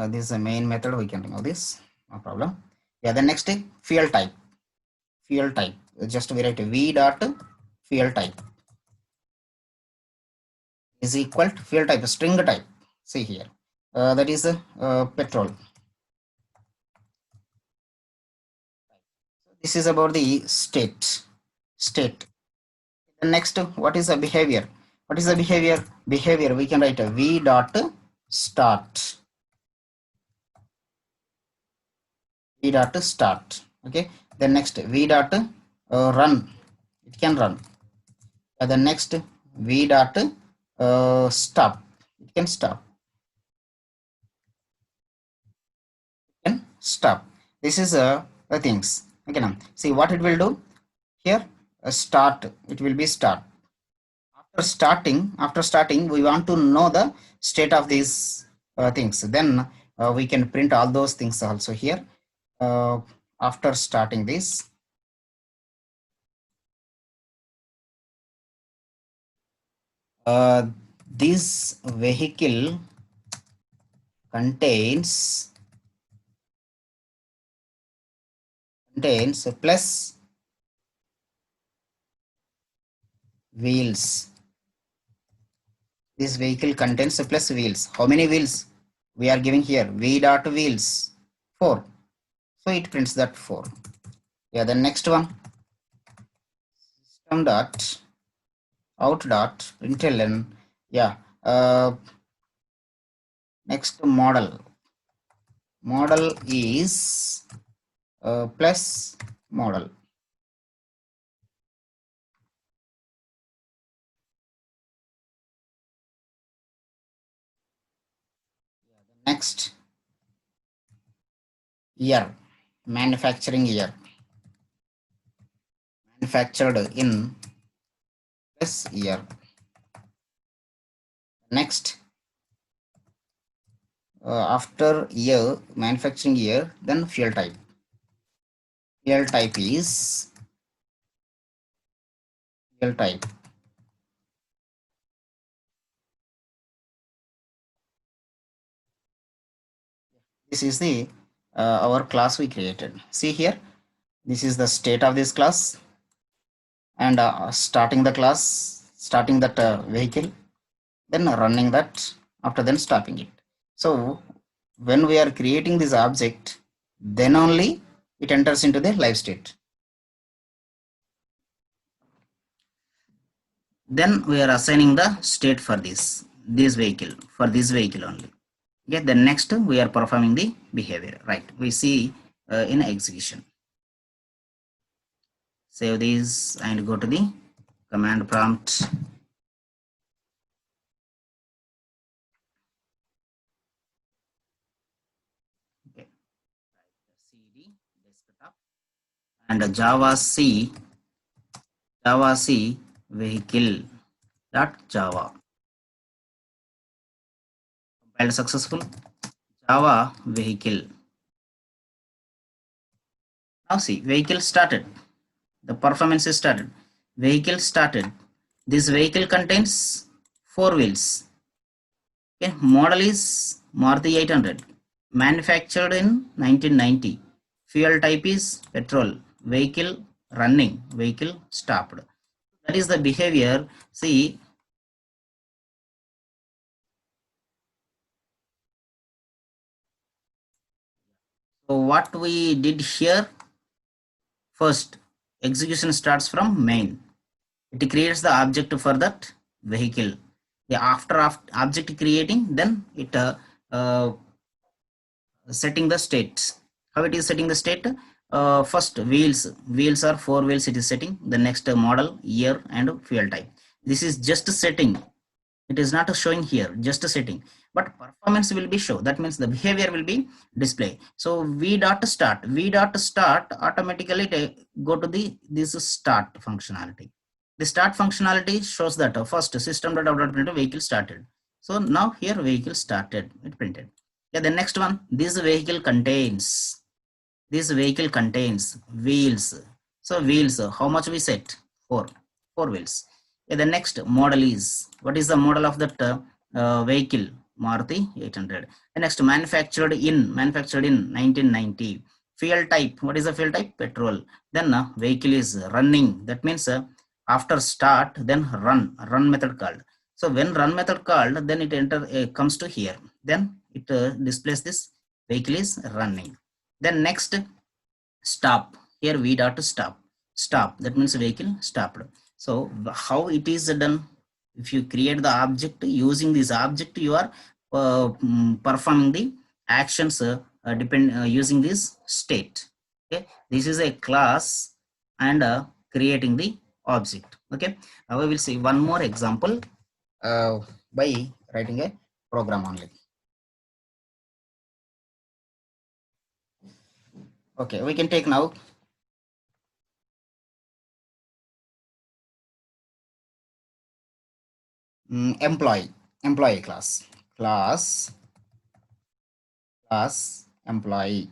This is the main method. We can remove this. No problem. Yeah, the next fuel type. Just we write v dot fuel type is equal to fuel type, string type. See here, that is petrol. This is about the state. The next, what is the behavior? Behavior we can write a v dot start. Okay. Then next v dot run. It can run. The next v dot stop. It can stop. This is the things. Okay, now see what it will do here. Start. It will be start. After starting, we want to know the state of these things. Then we can print all those things also here. After starting this, this vehicle contains plus wheels. This vehicle contains plus wheels. How many wheels we are giving here? V dot wheels 4. So it prints that 4. Yeah, the next one, system dot out dot println. Yeah, next model model is plus model. Next, year, manufacturing year, manufactured in plus year. Next, after year, manufacturing year, then fuel type. Fuel type is fuel type. This is the our class we created. See here, this is the state of this class, and starting the class, starting that vehicle, then running that, after then stopping it. So when we are creating this object, then only it enters into the live state. Then we are assigning the state for this vehicle, for this vehicle only. Okay, then next we are performing the behavior, right? We see in execution. Save these and go to the command prompt. Okay, cd desktop and Java C vehicle dot Java. Compiled successful. Java vehicle. Now see, vehicle started. The performance is started. Vehicle started. This vehicle contains 4 wheels. Okay, model is Maruti 800. Manufactured in 1990. Fuel type is petrol. Vehicle running. Vehicle stopped. That is the behavior. See, so what we did here, first execution starts from main. It creates the object for that vehicle. After object creating, then it setting the states. How it is setting the state? First wheels are 4 wheels it is setting. The next model, year and fuel type. This is just setting. It is not showing here, just a setting, but performance will be show. That means the behavior will be display. So v dot start automatically go to the this start functionality. The start functionality shows that first system.out.print vehicle started. So now here vehicle started, it printed. Yeah, the next one, this vehicle contains wheels. So wheels, how much we set? 4 wheels. Yeah, the next model is, what is the model of that vehicle? Maruti 800. The next, manufactured in 1990. Fuel type, what is the fuel type? Petrol. Then vehicle is running. That means after start, then run method called. So when run method called, then it comes to here. Then it displays this vehicle is running. Then next, stop. Here v dot stop. That means vehicle stopped. So how it is done? If you create the object using this object, you are performing the actions using this state. Okay, this is a class and creating the object. Okay, now we will see one more example by writing a program only. Okay, we can take now employee class employee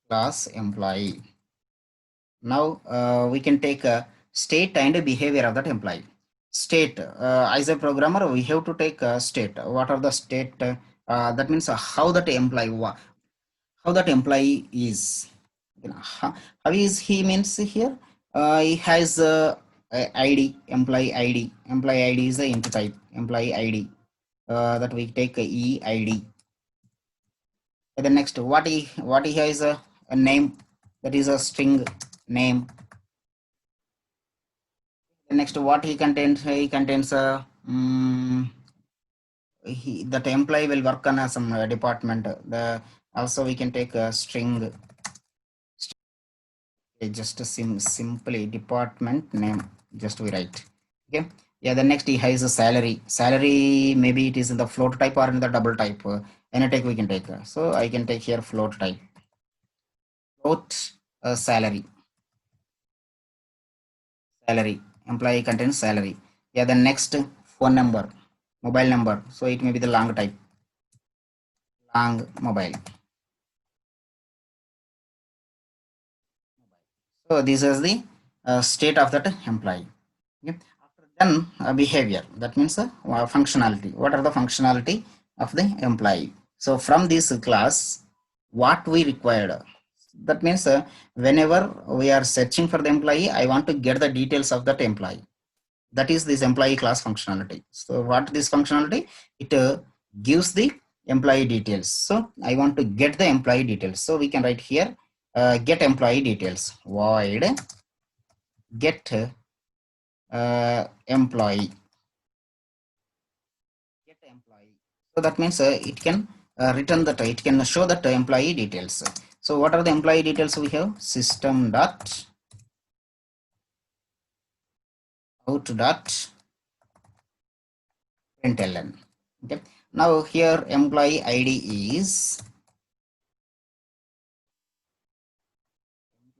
class employee. Now we can take a state and a behavior of that employee. State, as a programmer we have to take a state. What are the state? That means how that employee is, how is he means here. He has id, employee id is the int type employee id, that we take eid. And the next, what he has a name, that is a string name. The next, what he contains a that employee will work on some department. The also we can take a string, just a simply department name. Just we write. Okay. Yeah. The next he has a salary. Salary maybe it is in the float type or in the double type. Any type we can take. So I can take here float type. Float salary. Salary. Employee contains salary. Yeah. The next phone number, mobile number. So it may be the long type. Long mobile. So this is the state of that employee. Okay. After then behavior, that means functionality. What are the functionality of the employee? So from this class, what we required. That means whenever we are searching for the employee, I want to get the details of that employee. That is this employee class functionality. So what this functionality? It gives the employee details. So I want to get the employee details. So we can write here get employee details. Void get employee. Get employee. So that means it can return that, it can show that employee details. So what are the employee details we have? System dot out dot println. Okay. Now here employee ID is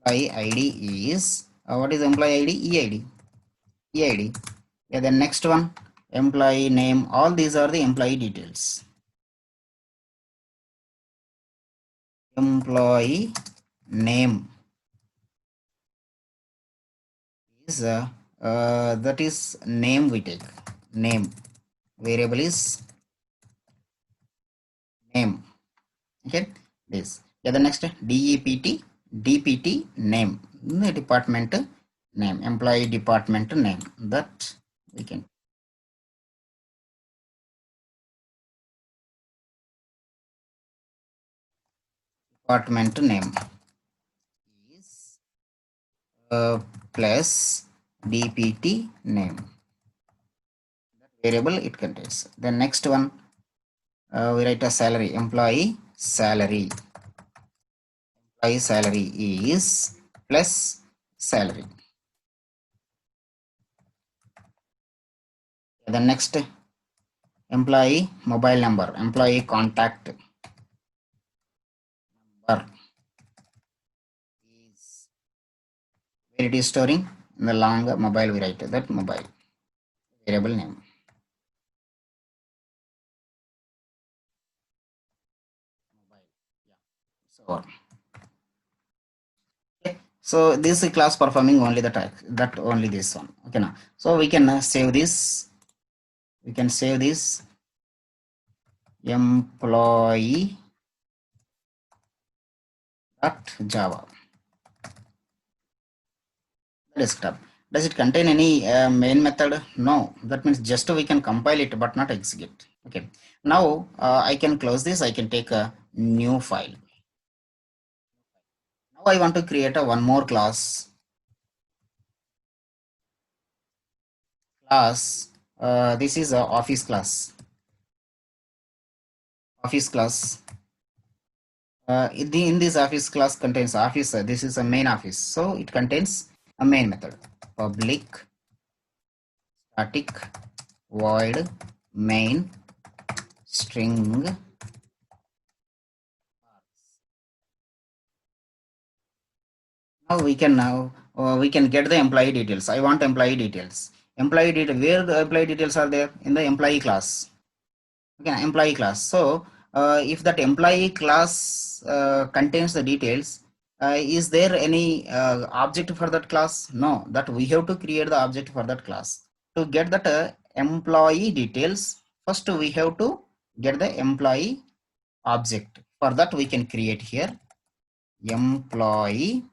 what is employee ID? EID. EID. Yeah, the next one employee name. All these are the employee details. Employee name is that is name we take. Name variable is name. Okay, this. Yeah, the next DPT name, the department name, employee department name, that we can. Department name is plus DPT name, that variable it contains. The next one we write a salary, employee salary. Employee salary is plus salary. The next employee mobile number, employee contact number is where it is storing in the long mobile, we write that mobile variable name. Mobile. Yeah. So okay. So this class performing only the type, that only this one. Okay now. So we can save this. We can save this employee dot Java desktop. Does it contain any main method? No. That means just we can compile it but not execute. Okay. Now I can close this. I can take a new file. Now I want to create a one more class. This is a office class. Office class. In this office class contains office. This is a main office. So it contains a main method. Public static void main string. Now we can get the employee details. I want employee details. Employee detail, where the employee details are there? In the employee class. Okay, employee class. So if that employee class contains the details, is there any object for that class? No, that we have to create the object for that class. To get that employee details, first we have to get the employee object. For that we can create here employee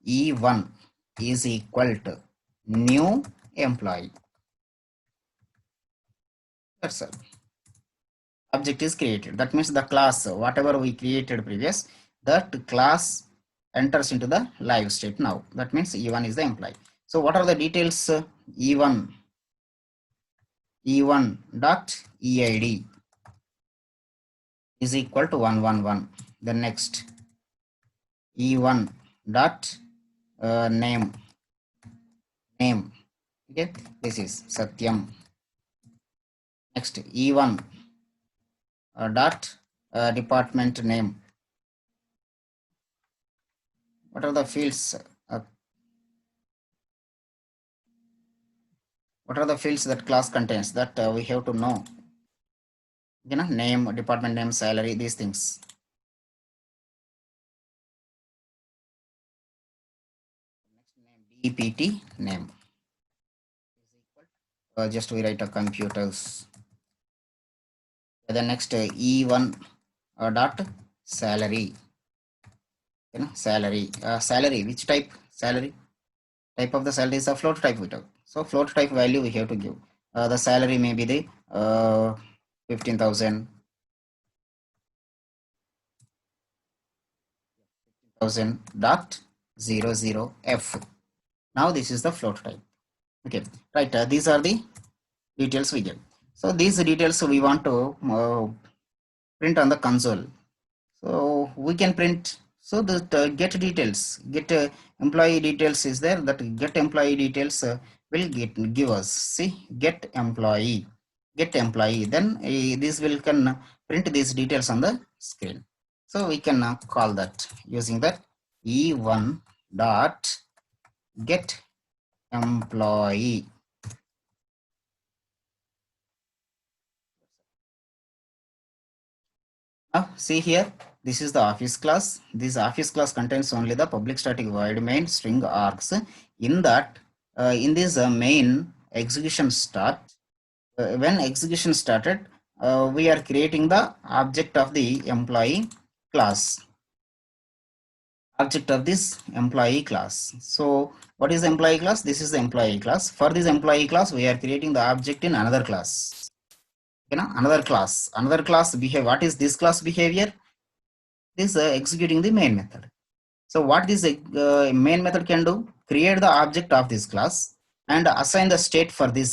E1 is equal to new employee. That's all. Object is created. That means the class, whatever we created previous, that class enters into the live state now. That means E1 is the employee. So what are the details? E1 e1 dot eid is equal to 111. Then next e1 dot name. Okay, this is Satyam. Next e1 dot department name. What are the fields? Uh, what are the fields that class contains that we have to know? Name, department name, salary, these things. DPT name. Just we write a computers. The next E1 dot salary. Salary. Salary. Which type? Salary. Type of the salary is a float type we took. So float type value we have to give. The salary may be the 15,000 dot 00F. Now this is the float type. Okay, right. These are the details we get. So these details we want to print on the console. So we can print. So the get details, get employee details is there. That get employee details will give us. See, get employee. Then this will can print these details on the screen. So we can call that using that e1 dot get employee. Now see here, this is the office class. This office class contains only the public static void main string args. In that, in this main execution start, when execution started, we are creating the object of the employee class. Object of this employee class. So what is the employee class? This is the employee class. For this employee class, we are creating the object in another class. Another class behave. What is this class behavior? This executing the main method. So what this main method can do? Create the object of this class and assign the state for this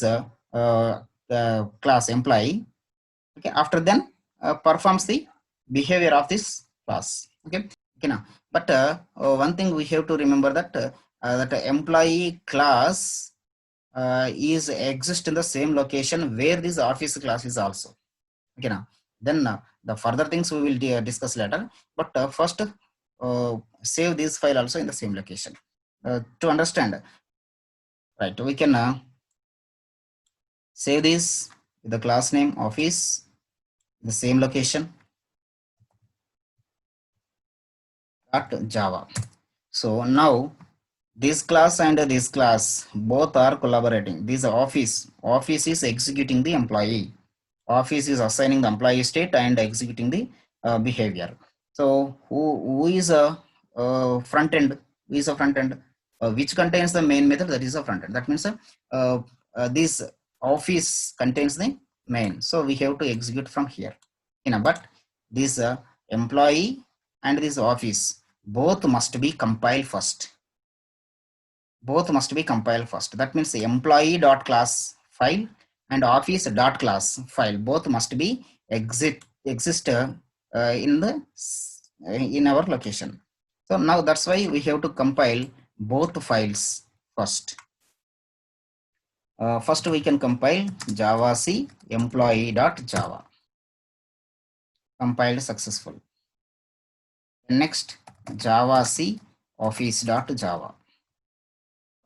class employee. Okay, after then performs the behavior of this class. Okay, now, but one thing we have to remember that that employee class is exist in the same location where this office class is also. Okay, now then the further things we will discuss later, but first save this file also in the same location to understand. Right, we can save this with the class name office, the same location at Java. So now this class and this class both are collaborating. This office is executing the employee. Office is assigning the employee state and executing the behavior. So who is a front end? Who is a front end? Which contains the main method, that is a front end. That means this office contains the main. So we have to execute from here. But this employee and this office both must be compiled first. Both must be compiled first. That means the employee.class file and office.class file both must be exist in the in our location. So now that's why we have to compile both files first. First we can compile javac employee.java. Compiled successful. Next javac office.java.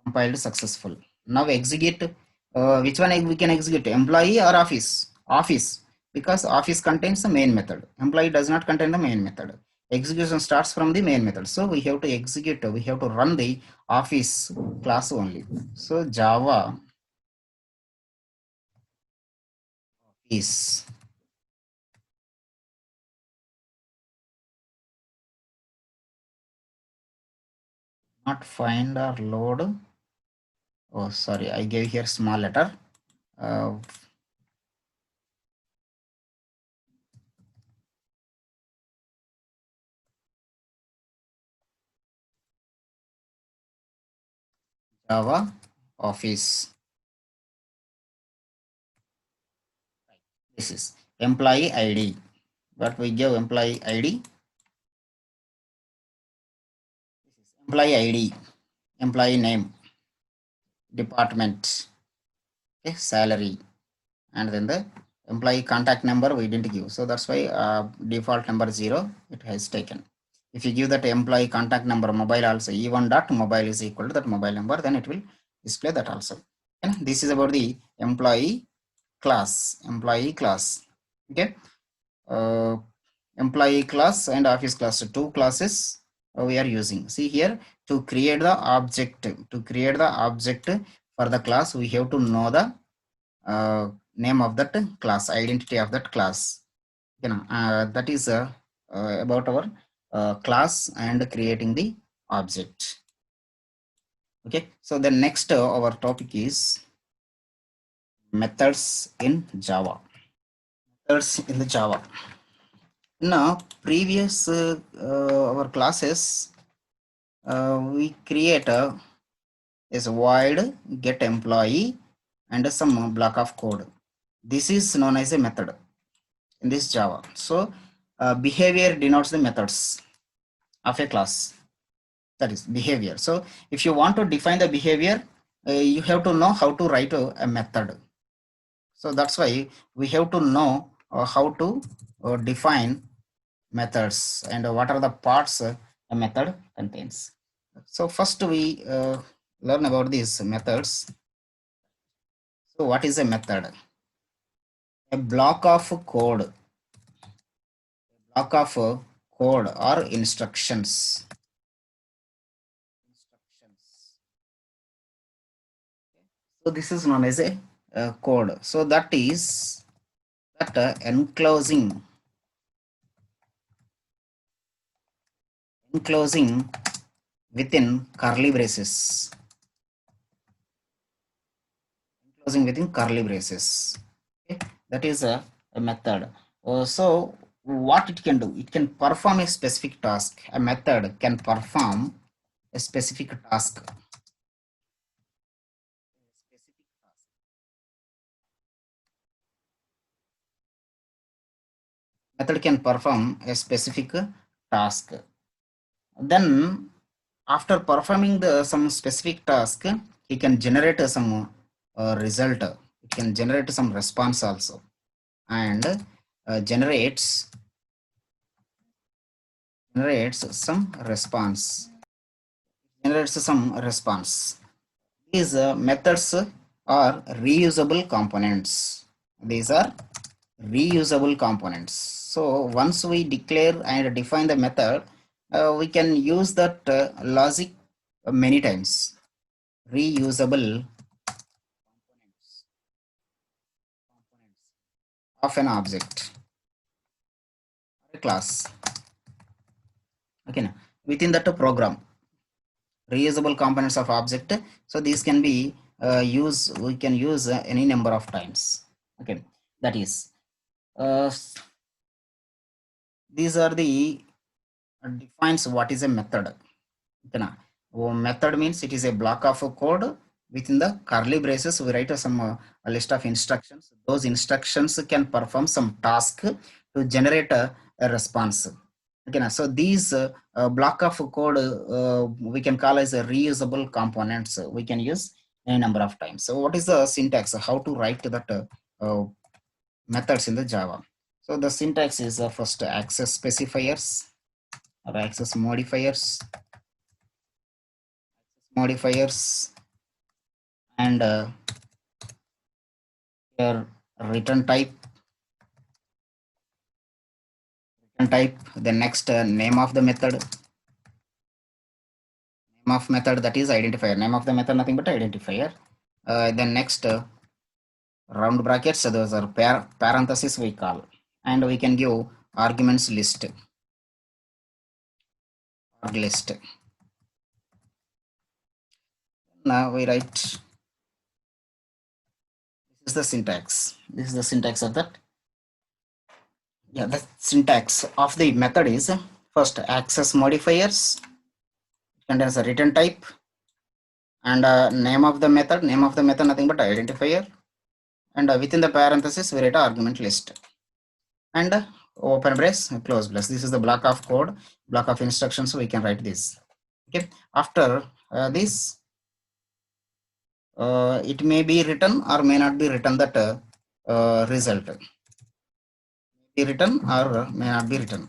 Compiled successful. Now execute. Which one we can execute? Employee or office? Office, because office contains the main method. Employee does not contain the main method. Execution starts from the main method. So we have to execute. We have to run the office class only. So Java is not find or load. Oh, sorry, I gave here small letter. Uh, Java office. This is employee ID. What we give employee ID? Employee ID, employee name, department, okay, salary, and then the employee contact number we didn't give. So that's why default number 0 it has taken. If you give that employee contact number mobile also, e1 dot mobile is equal to that mobile number, then it will display that also. And this is about the employee class. Employee class. Okay. Uh, Employee class and office class, two classes we are using. See here, to create the object, for the class, we have to know the name of that class, identity of that class. That is about our class and creating the object. Okay, so the next our topic is methods in Java. Methods in the Java. Now, previous our classes, we create is void get employee and some block of code. This is known as a method in this Java. So, behavior denotes the methods of a class. That is behavior. So, if you want to define the behavior, you have to know how to write a method. So that's why we have to know how to define methods and what are the parts a method contains. So first we learn about these methods. So what is a method? A block of code, or instructions. So this is known as a code. So that is that enclosing within curly braces. Closing within curly braces. Okay, that is a method. So what it can do? It can perform a specific task. A method can perform a specific task. Method can perform a specific task. Then after performing some specific task, he can generate some result. It can generate some response also, and generates some response. These methods are reusable components. These are reusable components. So once we declare and define the method, we can use that logic many times. Reusable of an object, a class. Okay, now within that program, reusable components of object. So these can be we can use any number of times. Okay, that is these are the defines what is a method. Method means it is a block of a code. Within the curly braces, we write some a list of instructions. Those instructions can perform some task to generate a response. Okay, so these block of code we can call as a reusable components. We can use a number of times. So what is the syntax? How to write that methods in the Java? So the syntax is first access specifiers or access modifiers and your return type, the next name of the method, that is identifier, name of the method nothing but identifier, then next round brackets, so those are parentheses we call, and we can give arguments list, now we write this is the syntax of that. Yeah, the syntax of the method is first access modifiers contains a return type and name of the method nothing but identifier, and within the parenthesis we write a argument list, and open brace, close brace. This is the block of code, block of instructions. We can write this. Okay. After this, it may be written or may not be written that result be written or may not be written.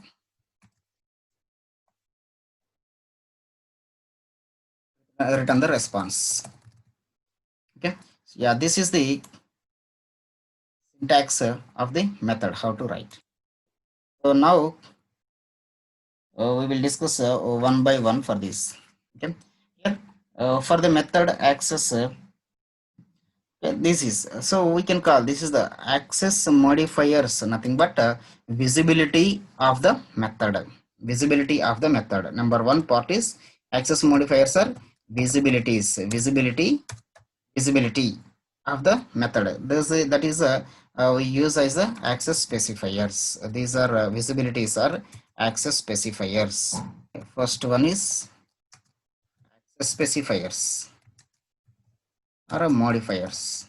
Return the response. Okay. Yeah, this is the syntax of the method, how to write. So now we will discuss one by one for this. Okay. Here for the method access, this is, so we can call this is the access modifiers, nothing but visibility of the method. Visibility of the method. Number one part is access modifiers are visibilities, visibility of the method. That is we use as the access specifiers. These are visibilities are access specifiers. First one is access specifiers or modifiers.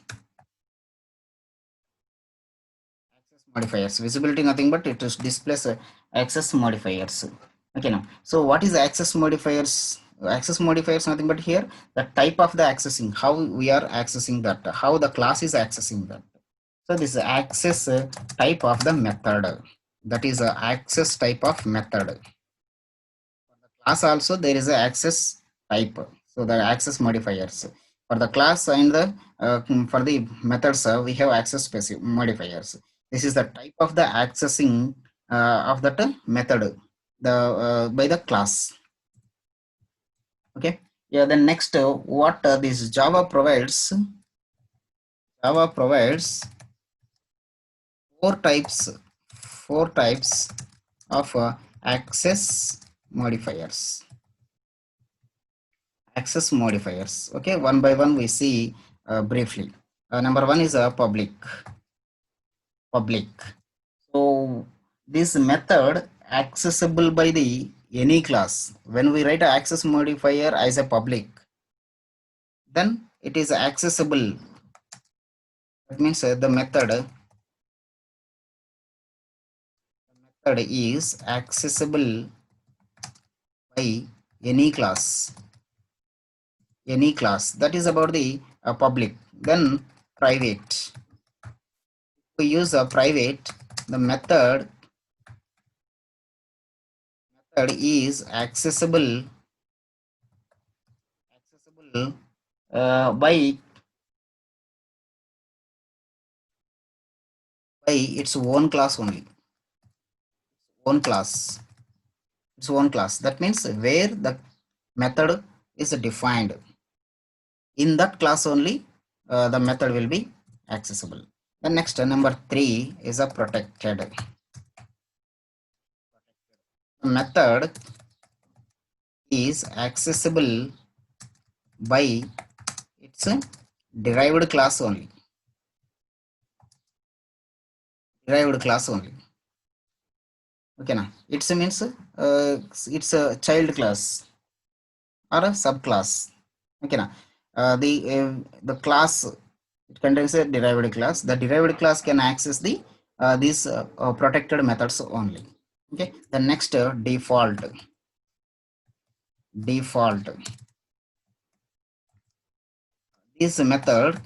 Access modifiers, visibility nothing but it is displays access modifiers. Okay, now so what is access modifiers? Access modifiers nothing but here the type of the accessing, how we are accessing that, how the class is accessing that. So this is access type of the method, that is access type of method. Class also there is a access type, so the access modifiers for the class and the for the methods we have access specific modifiers. This is the type of the accessing of that method, the by the class. Okay. Yeah, then next what this Java provides four types of access modifiers. Access modifiers. Okay, one by one we see briefly. Number one is public. So this method accessible by the any class. When we write a access modifier as a public, then it is accessible. That means method is accessible by any class. Any class. That is about the public. Then private. We use a private. The method is accessible by its own class only. Own class. Its own class. That means where the method is defined, in that class only the method will be accessible. The next number three is a protected. The method is accessible by its derived class only. Derived class only. Okay, now it means it's a child class or a subclass. Okay, now the class, it contains a derived class. The derived class can access the these protected methods only. Okay, the next default. This method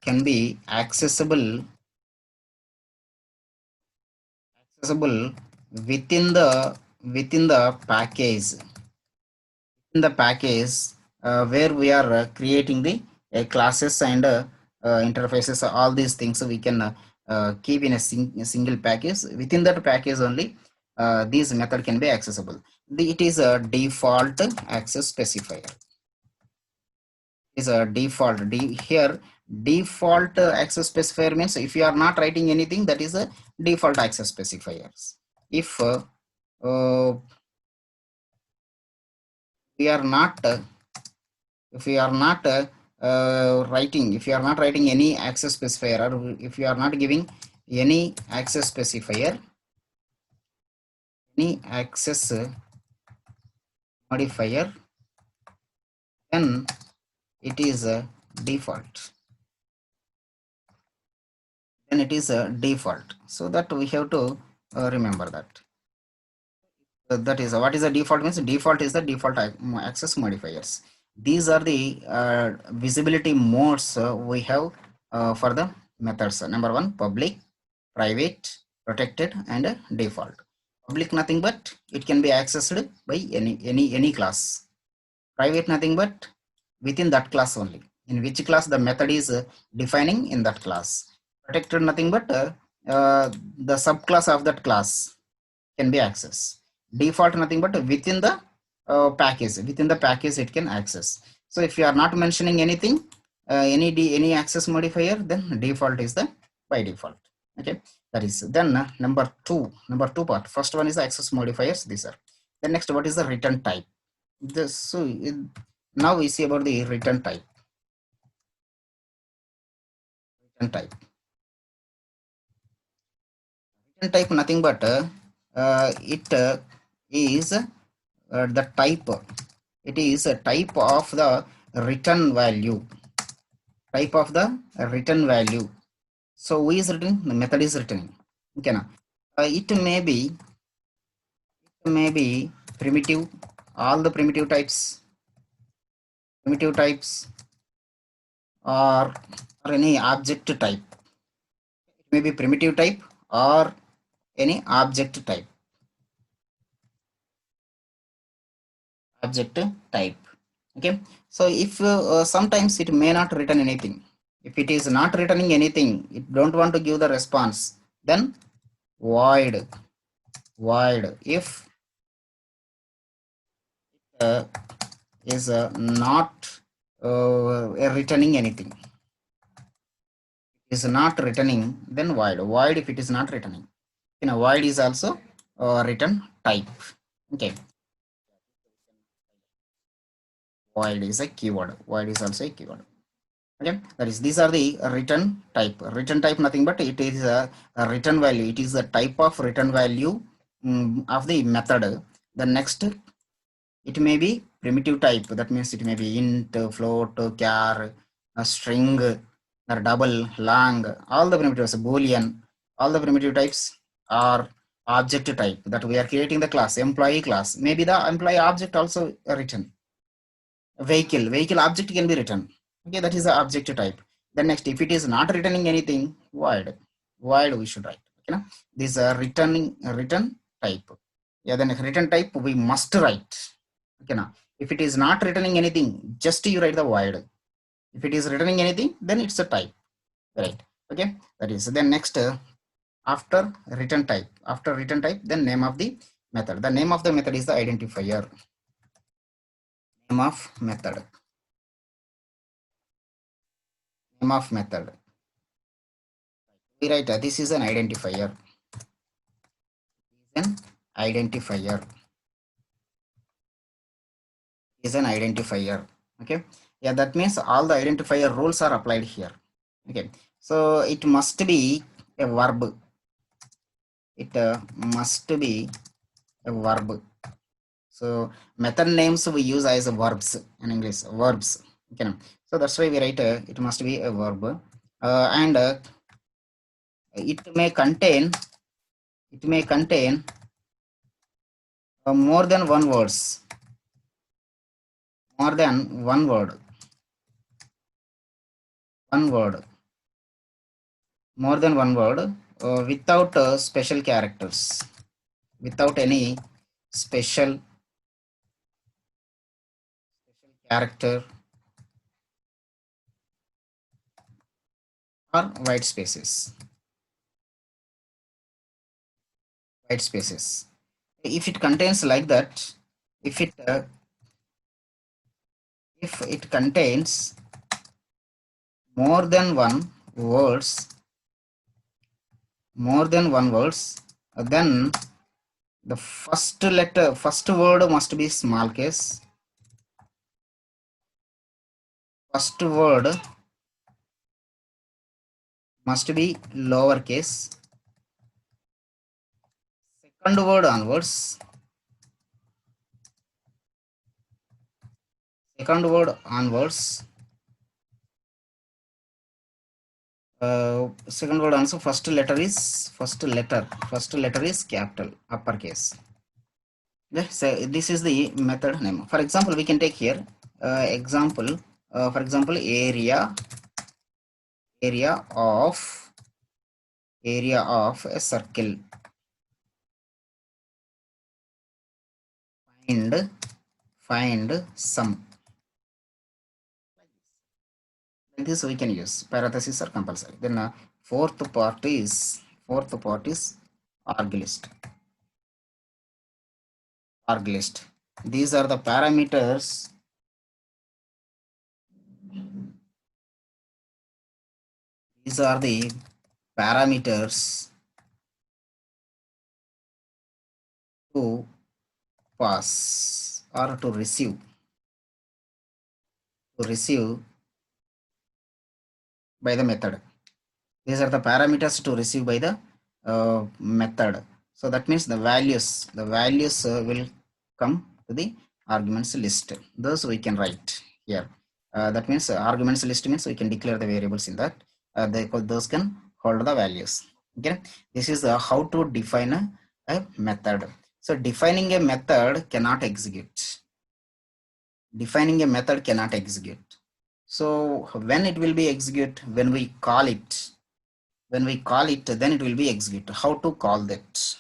can be accessible within the package, in the package where we are creating the classes and interfaces. All these things we can keep in a single package. Within that package only these method can be accessible. It is a default access specifier. Is a default here. Default access specifier means if you are not writing anything, that is a default access specifiers. If uh, we are not if we are not writing, if you are not writing any access specifier, or if you are not giving any access specifier, any access modifier, then it is a default. and it is a default. So that we have to remember that. That is what is the default means. Default is the default access modifiers. These are the visibility modes we have for the methods. Number one, public, private, protected, and default. Public nothing but it can be accessed by any class. Private nothing but within that class only. In which class the method is defining in that class. Protected nothing but the subclass of that class can be accessed. Default nothing but within the package it can access. So if you are not mentioning anything, any access modifier, then default is the by default. Okay, that is then number two part. First one is the access modifiers. These are. Then next, what is the return type? Now we see about the return type. Return type. Return type nothing but it is the type. It is a type of the return value. Type of the return value. So who is returning? The method is returning. Okay, now it may be primitive. All the primitive types, or any object type. It may be primitive type or any object type. Object type. Okay. So if sometimes it may not return anything. If it is not returning anything, it don't want to give the response, then void. If is not returning anything, is not returning, then void if it is not returning. Void is also return type. Okay, void is a keyword. Void is also a keyword. Okay, that is, these are the return type. Return type nothing but it is a return value. It is the type of return value of the method. The next, it may be primitive type. That means it may be int, float, char, a string, or double, long, all the primitives, boolean, all the primitive types are object type that we are creating the class, employee class. Maybe the employee object also written. Vehicle object can be written. Okay, that is the object type. Then next, if it is not returning anything, void we should write. Okay, now this return type. Yeah, then return type we must write. Okay, now if it is not returning anything, just you write the void. If it is returning anything, then it's a type, right? Okay, that is. Then next, after return type, then name of the method. The name of the method is the identifier. Name of method. Name of method. We write this is an identifier. An identifier is an identifier. Okay, yeah, that means all the identifier rules are applied here. Okay, so it must be a verb. It must be a verb. So method names we use as verbs in English. Verbs. Okay, so that's why we write it must be a verb, and it may contain more than one words. More than one word. One word. More than one word without special characters. Without any special character or white spaces. White spaces. If it contains like that, if it contains more than one words, then the first word must be small case. First word must be lowercase. Second word onwards. Second word onwards Second word also first letter is capital uppercase. Yeah, so this is the method name. For example, we can take here example. For example, area of a circle. Find sum. Like this we can use parentheses are compulsory. Then fourth part is arg list. These are the parameters. These are the parameters to pass or to receive by the method. These are the parameters to receive by the method. So that means the values will come to the arguments list. Those we can write here. That means arguments list means we can declare the variables in that. Those can hold the values. Okay, this is how to define a method. So defining a method cannot execute. So when it will be execute? When we call it, then it will be execute. How to call that?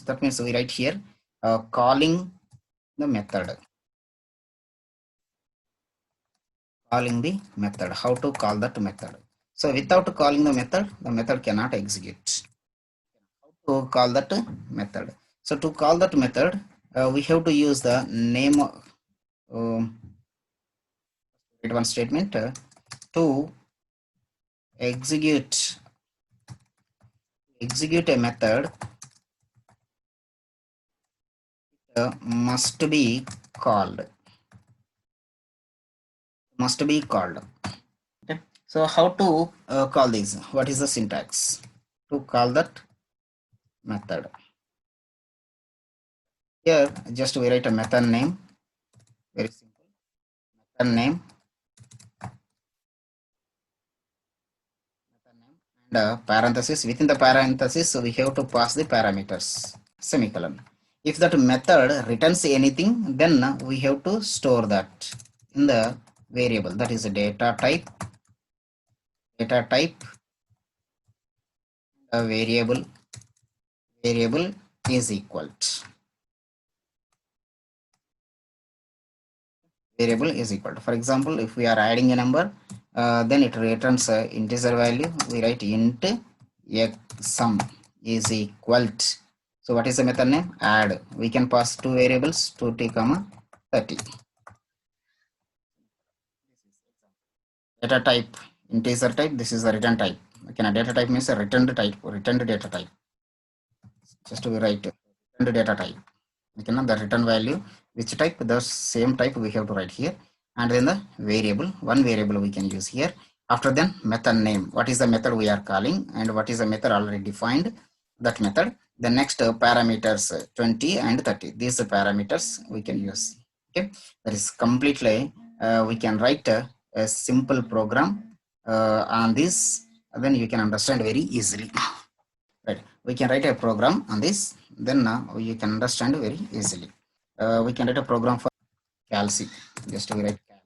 That means we write here calling the method. How to call that method? So without calling the method cannot execute. How to call that method? So to call that method, we have to use the name. One statement to execute a method must be called. Okay. So how to call these? What is the syntax to call that method? Here just we write a method name. Very simple. Method name and parenthesis. Within the parenthesis, we have to pass the parameters. Semicolon. If that method returns anything, then we have to store that in the variable. That is a data type. A variable is equal to. For example, if we are adding a number, then it returns integer value. We write int x sum is equal to. So what is the method name? Add. We can pass two variables 2t comma 30. Data type integer type. This is the return type. Okay, data type means a returned data type. Just we write returned data type. Okay, now the return value, which type, the same type we have to write here, and then the variable, one variable we can use here. After then method name, what is the method we are calling and what is the method already defined, that method. The next parameters 20 and 30, these parameters we can use. Okay, that is completely we can write a simple program on this, then you can understand very easily. Right, we can write a program on this, then you can understand very easily. We can write a program for calc. Just we write calc.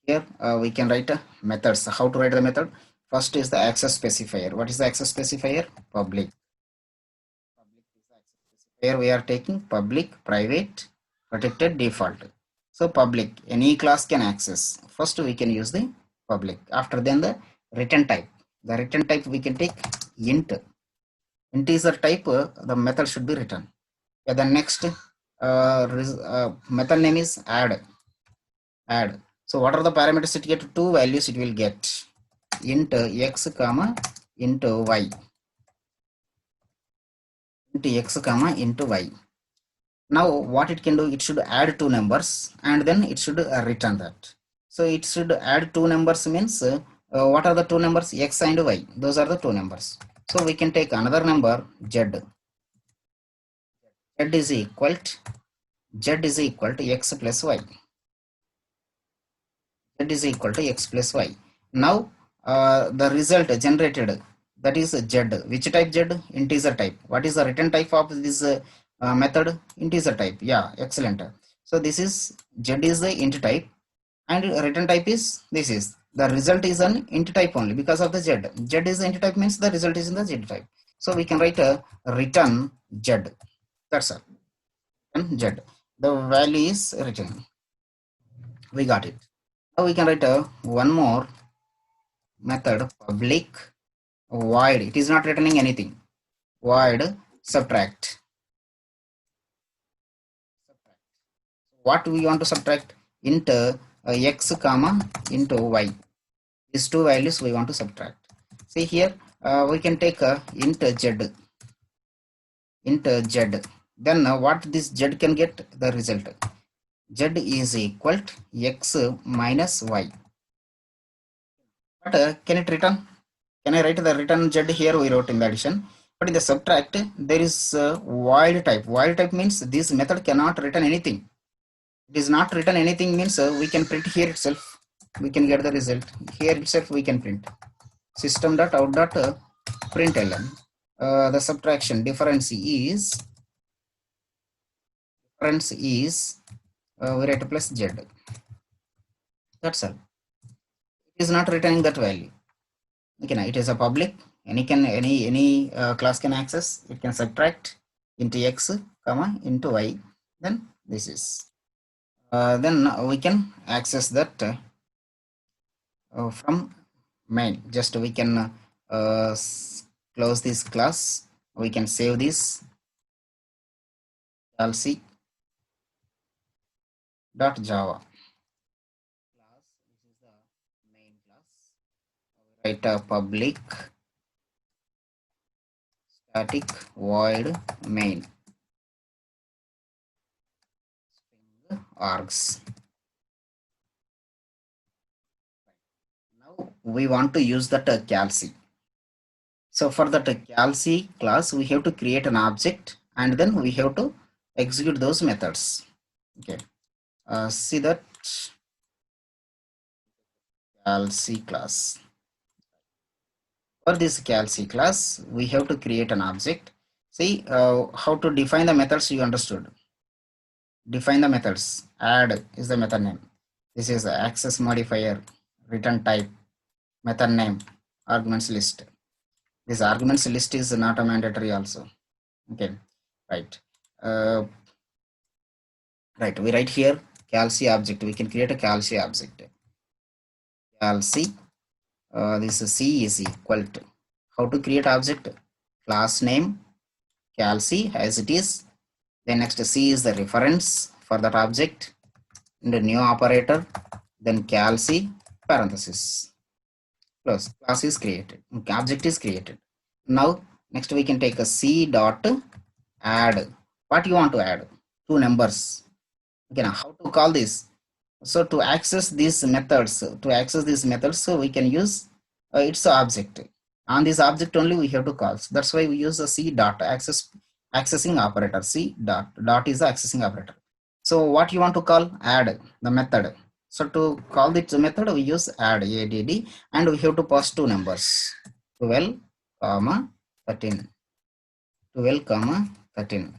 Here we can write methods. How to write the method? First is the access specifier. What is the access specifier? Public. Here we are taking public, private, protected, default. So public, any class can access. First we can use the public. After then the return type. The return type we can take int. Integer type, the method should be written. Yeah, the next method name is add. So what are the parameters it get? Two values it will get. Int x comma int y. Int y. Now what it can do? It should add two numbers and then it should return that. So it should add two numbers means what are the two numbers? X and y. Those are the two numbers. So we can take another number z. Z is equal to x plus y. Z is equal to x plus y. Now the result generated, that is z. Which type z? Integer type. What is the return type of this method? Integer type. Yeah, excellent. So this is z is the int type, and return type is this is. The result is an int type only because of the z. Z is the int type means the result is in the z type. So we can write a return z. That's all. And z. The value is written. We got it. Now we can write a one more method, public void. It is not returning anything. Void subtract. What we want to subtract? Int x comma into y. These two values we want to subtract. See here, we can take int z. Int z. Then what this z can get? The result. Z is equal to x minus y. But can it return? Can I write the return z here? We wrote in the addition. But in the subtract, there is void type. Void type means this method cannot return anything. It is not written anything means we can print here itself. We can get the result. Here itself we can print. System.out.println. The subtraction difference is we write plus z. That's all. It is not returning that value. Okay, now it is a public. Any class can access. It can subtract into x comma into y. Then this is. Then we can access that from main. Just we can close this class. We can save this. calc dot java class. This is the main class. Write a public static void main string args. Now we want to use that calc. So for that calc class, we have to create an object and then we have to execute those methods. Okay. See that calc class. For this calc class, we have to create an object. See how to define the methods you understood. Define the methods. Add is the method name. This is the access modifier, return type, method name, arguments list. This arguments list is not a mandatory also. Okay, right. Right, we write here calc object. We can create a calc object. Calc, this C is equal to, how to create object? Class name, calc as it is. Then next C is the reference for that object. And the new operator, then calc parenthesis. Plus class is created, object is created. Now next we can take a C dot add. What you want to add? Two numbers. Okay, now how to call this? So to access these methods, so we can use its object. On this object only we have to call. So that's why we use the C dot accessing operator. C dot is the accessing operator. So what you want to call? Add the method. So to call this method, we use add, and we have to pass two numbers, 12, 13. 12, 13.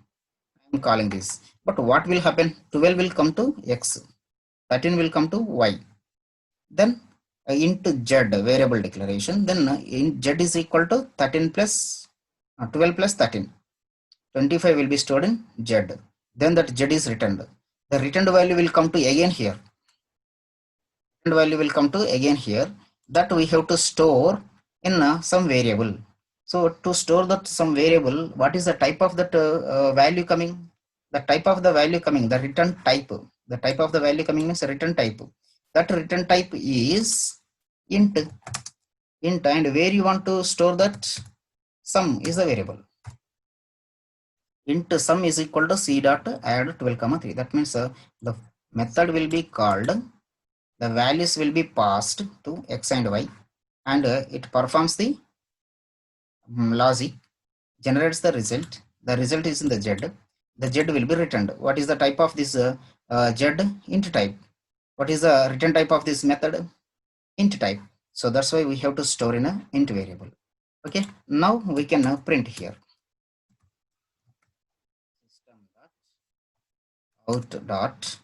I am calling this. But what will happen? 12 will come to x, 13 will come to y. Then into z variable declaration. Then in z is equal to 13 plus 12 plus 13. 25 will be stored in z. Then that z is returned. The returned value will come to again here. Value will come to again here, that we have to store in some variable. So to store that some variable, what is the type of that value coming? The type of the value coming, the return type. The type of the value coming means return type. That return type is int. And where you want to store that? Sum is the variable. Int sum is equal to C dot add 12, 3. That means the method will be called. The values will be passed to x and y, and it performs the logic, generates the result. The result is in the z. The z will be returned. What is the type of this z? Int type. What is the return type of this method? Int type. So that's why we have to store in a int variable. Okay, now we can print here system out dot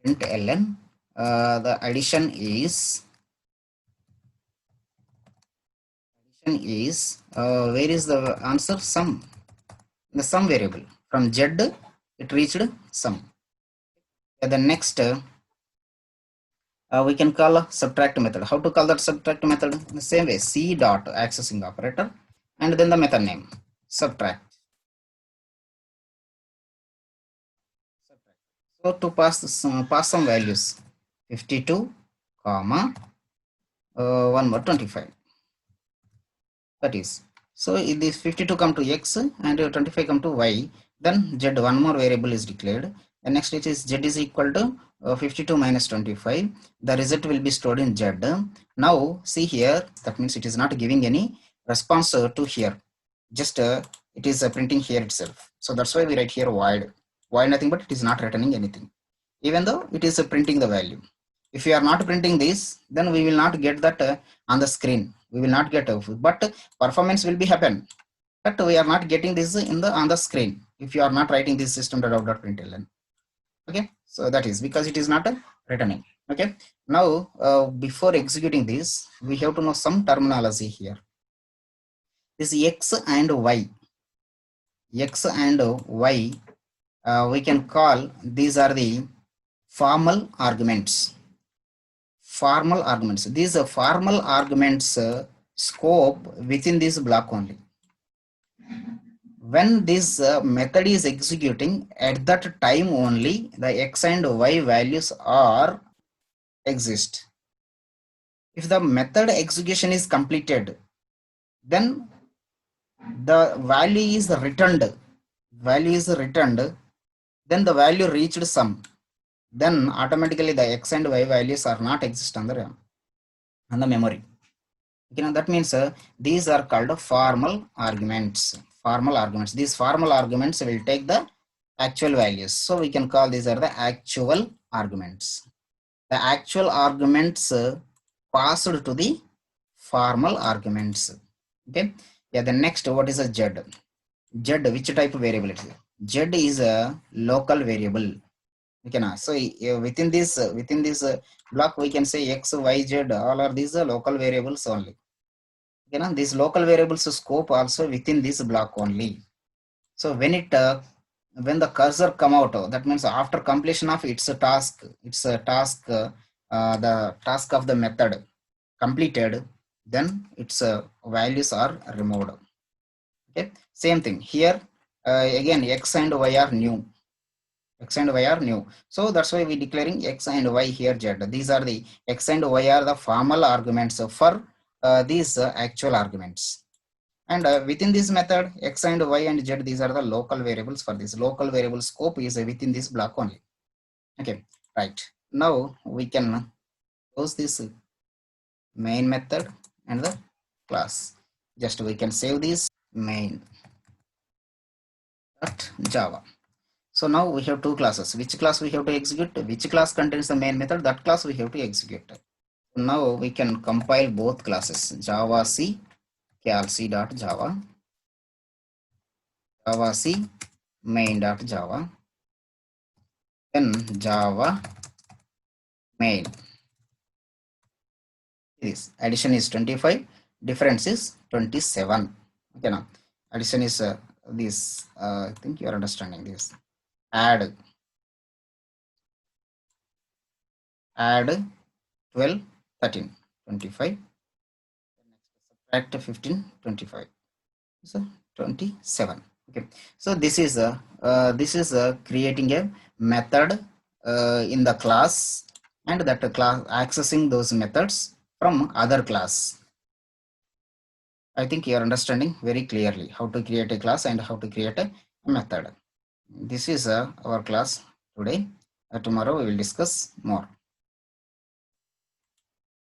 println. The addition is where is the answer? Sum. The sum variable from z it reached sum. The next we can call a subtract method. How to call that subtract method? In the same way, c dot accessing operator and then the method name subtract. So to pass some values 52 comma one more 25. That is, so if this 52 come to x and 25 come to y, then z one more variable is declared. The next it is z is equal to 52 minus 25. The result will be stored in z. Now see here, that means it is not giving any response to here, just it is printing here itself. So that's why we write here void nothing, but it is not returning anything, even though it is printing the value. If you are not printing this, then we will not get that on the screen. We will not get but performance will be happen, but we are not getting this in the on the screen if you are not writing this system.out.println. Okay, so that is because it is not returning. Okay, now before executing this, we have to know some terminology here. This x and y, we can call these are the formal arguments. These formal arguments scope within this block only. When this method is executing, at that time only the x and y values are exist. If the method execution is completed, then the value is returned, then the value reached sum, then automatically the x and y values are not exist on the memory. Okay, now that means these are called formal arguments. These formal arguments will take the actual values, so we can call these are the actual arguments. The actual arguments passed to the formal arguments. Okay, yeah. The next, what is a z? Which type of variable it is? Z is a local variable. Okay, now so within this block we can say x, y, z, all are these local variables only. You know, these local variables scope also within this block only. So when the cursor come out, that means after completion of its task, the task of the method completed, then its values are removed. Okay, same thing here. Again, x and y are new. So that's why we declaring x and y here z. These are the x and y are the formal arguments for these actual arguments. And within this method, x and y and z, these are the local variables. For this local variable scope is within this block only. Okay, right. Now we can close this main method and the class. Just we can save this main.java. So now we have two classes. Which class we have to execute? Which class contains the main method? That class we have to execute. Now we can compile both classes. Java C calc.java, Java C main.java, then Java main. This addition is 25, difference is 27. Okay, now addition is this. I think you are understanding this. Add 12, 13, 25. Subtract 15, 25. So 27. Okay, so this is creating a method in the class, and that class accessing those methods from other class. I think you are understanding very clearly how to create a class and how to create a method. This is our class today. Tomorrow we will discuss more.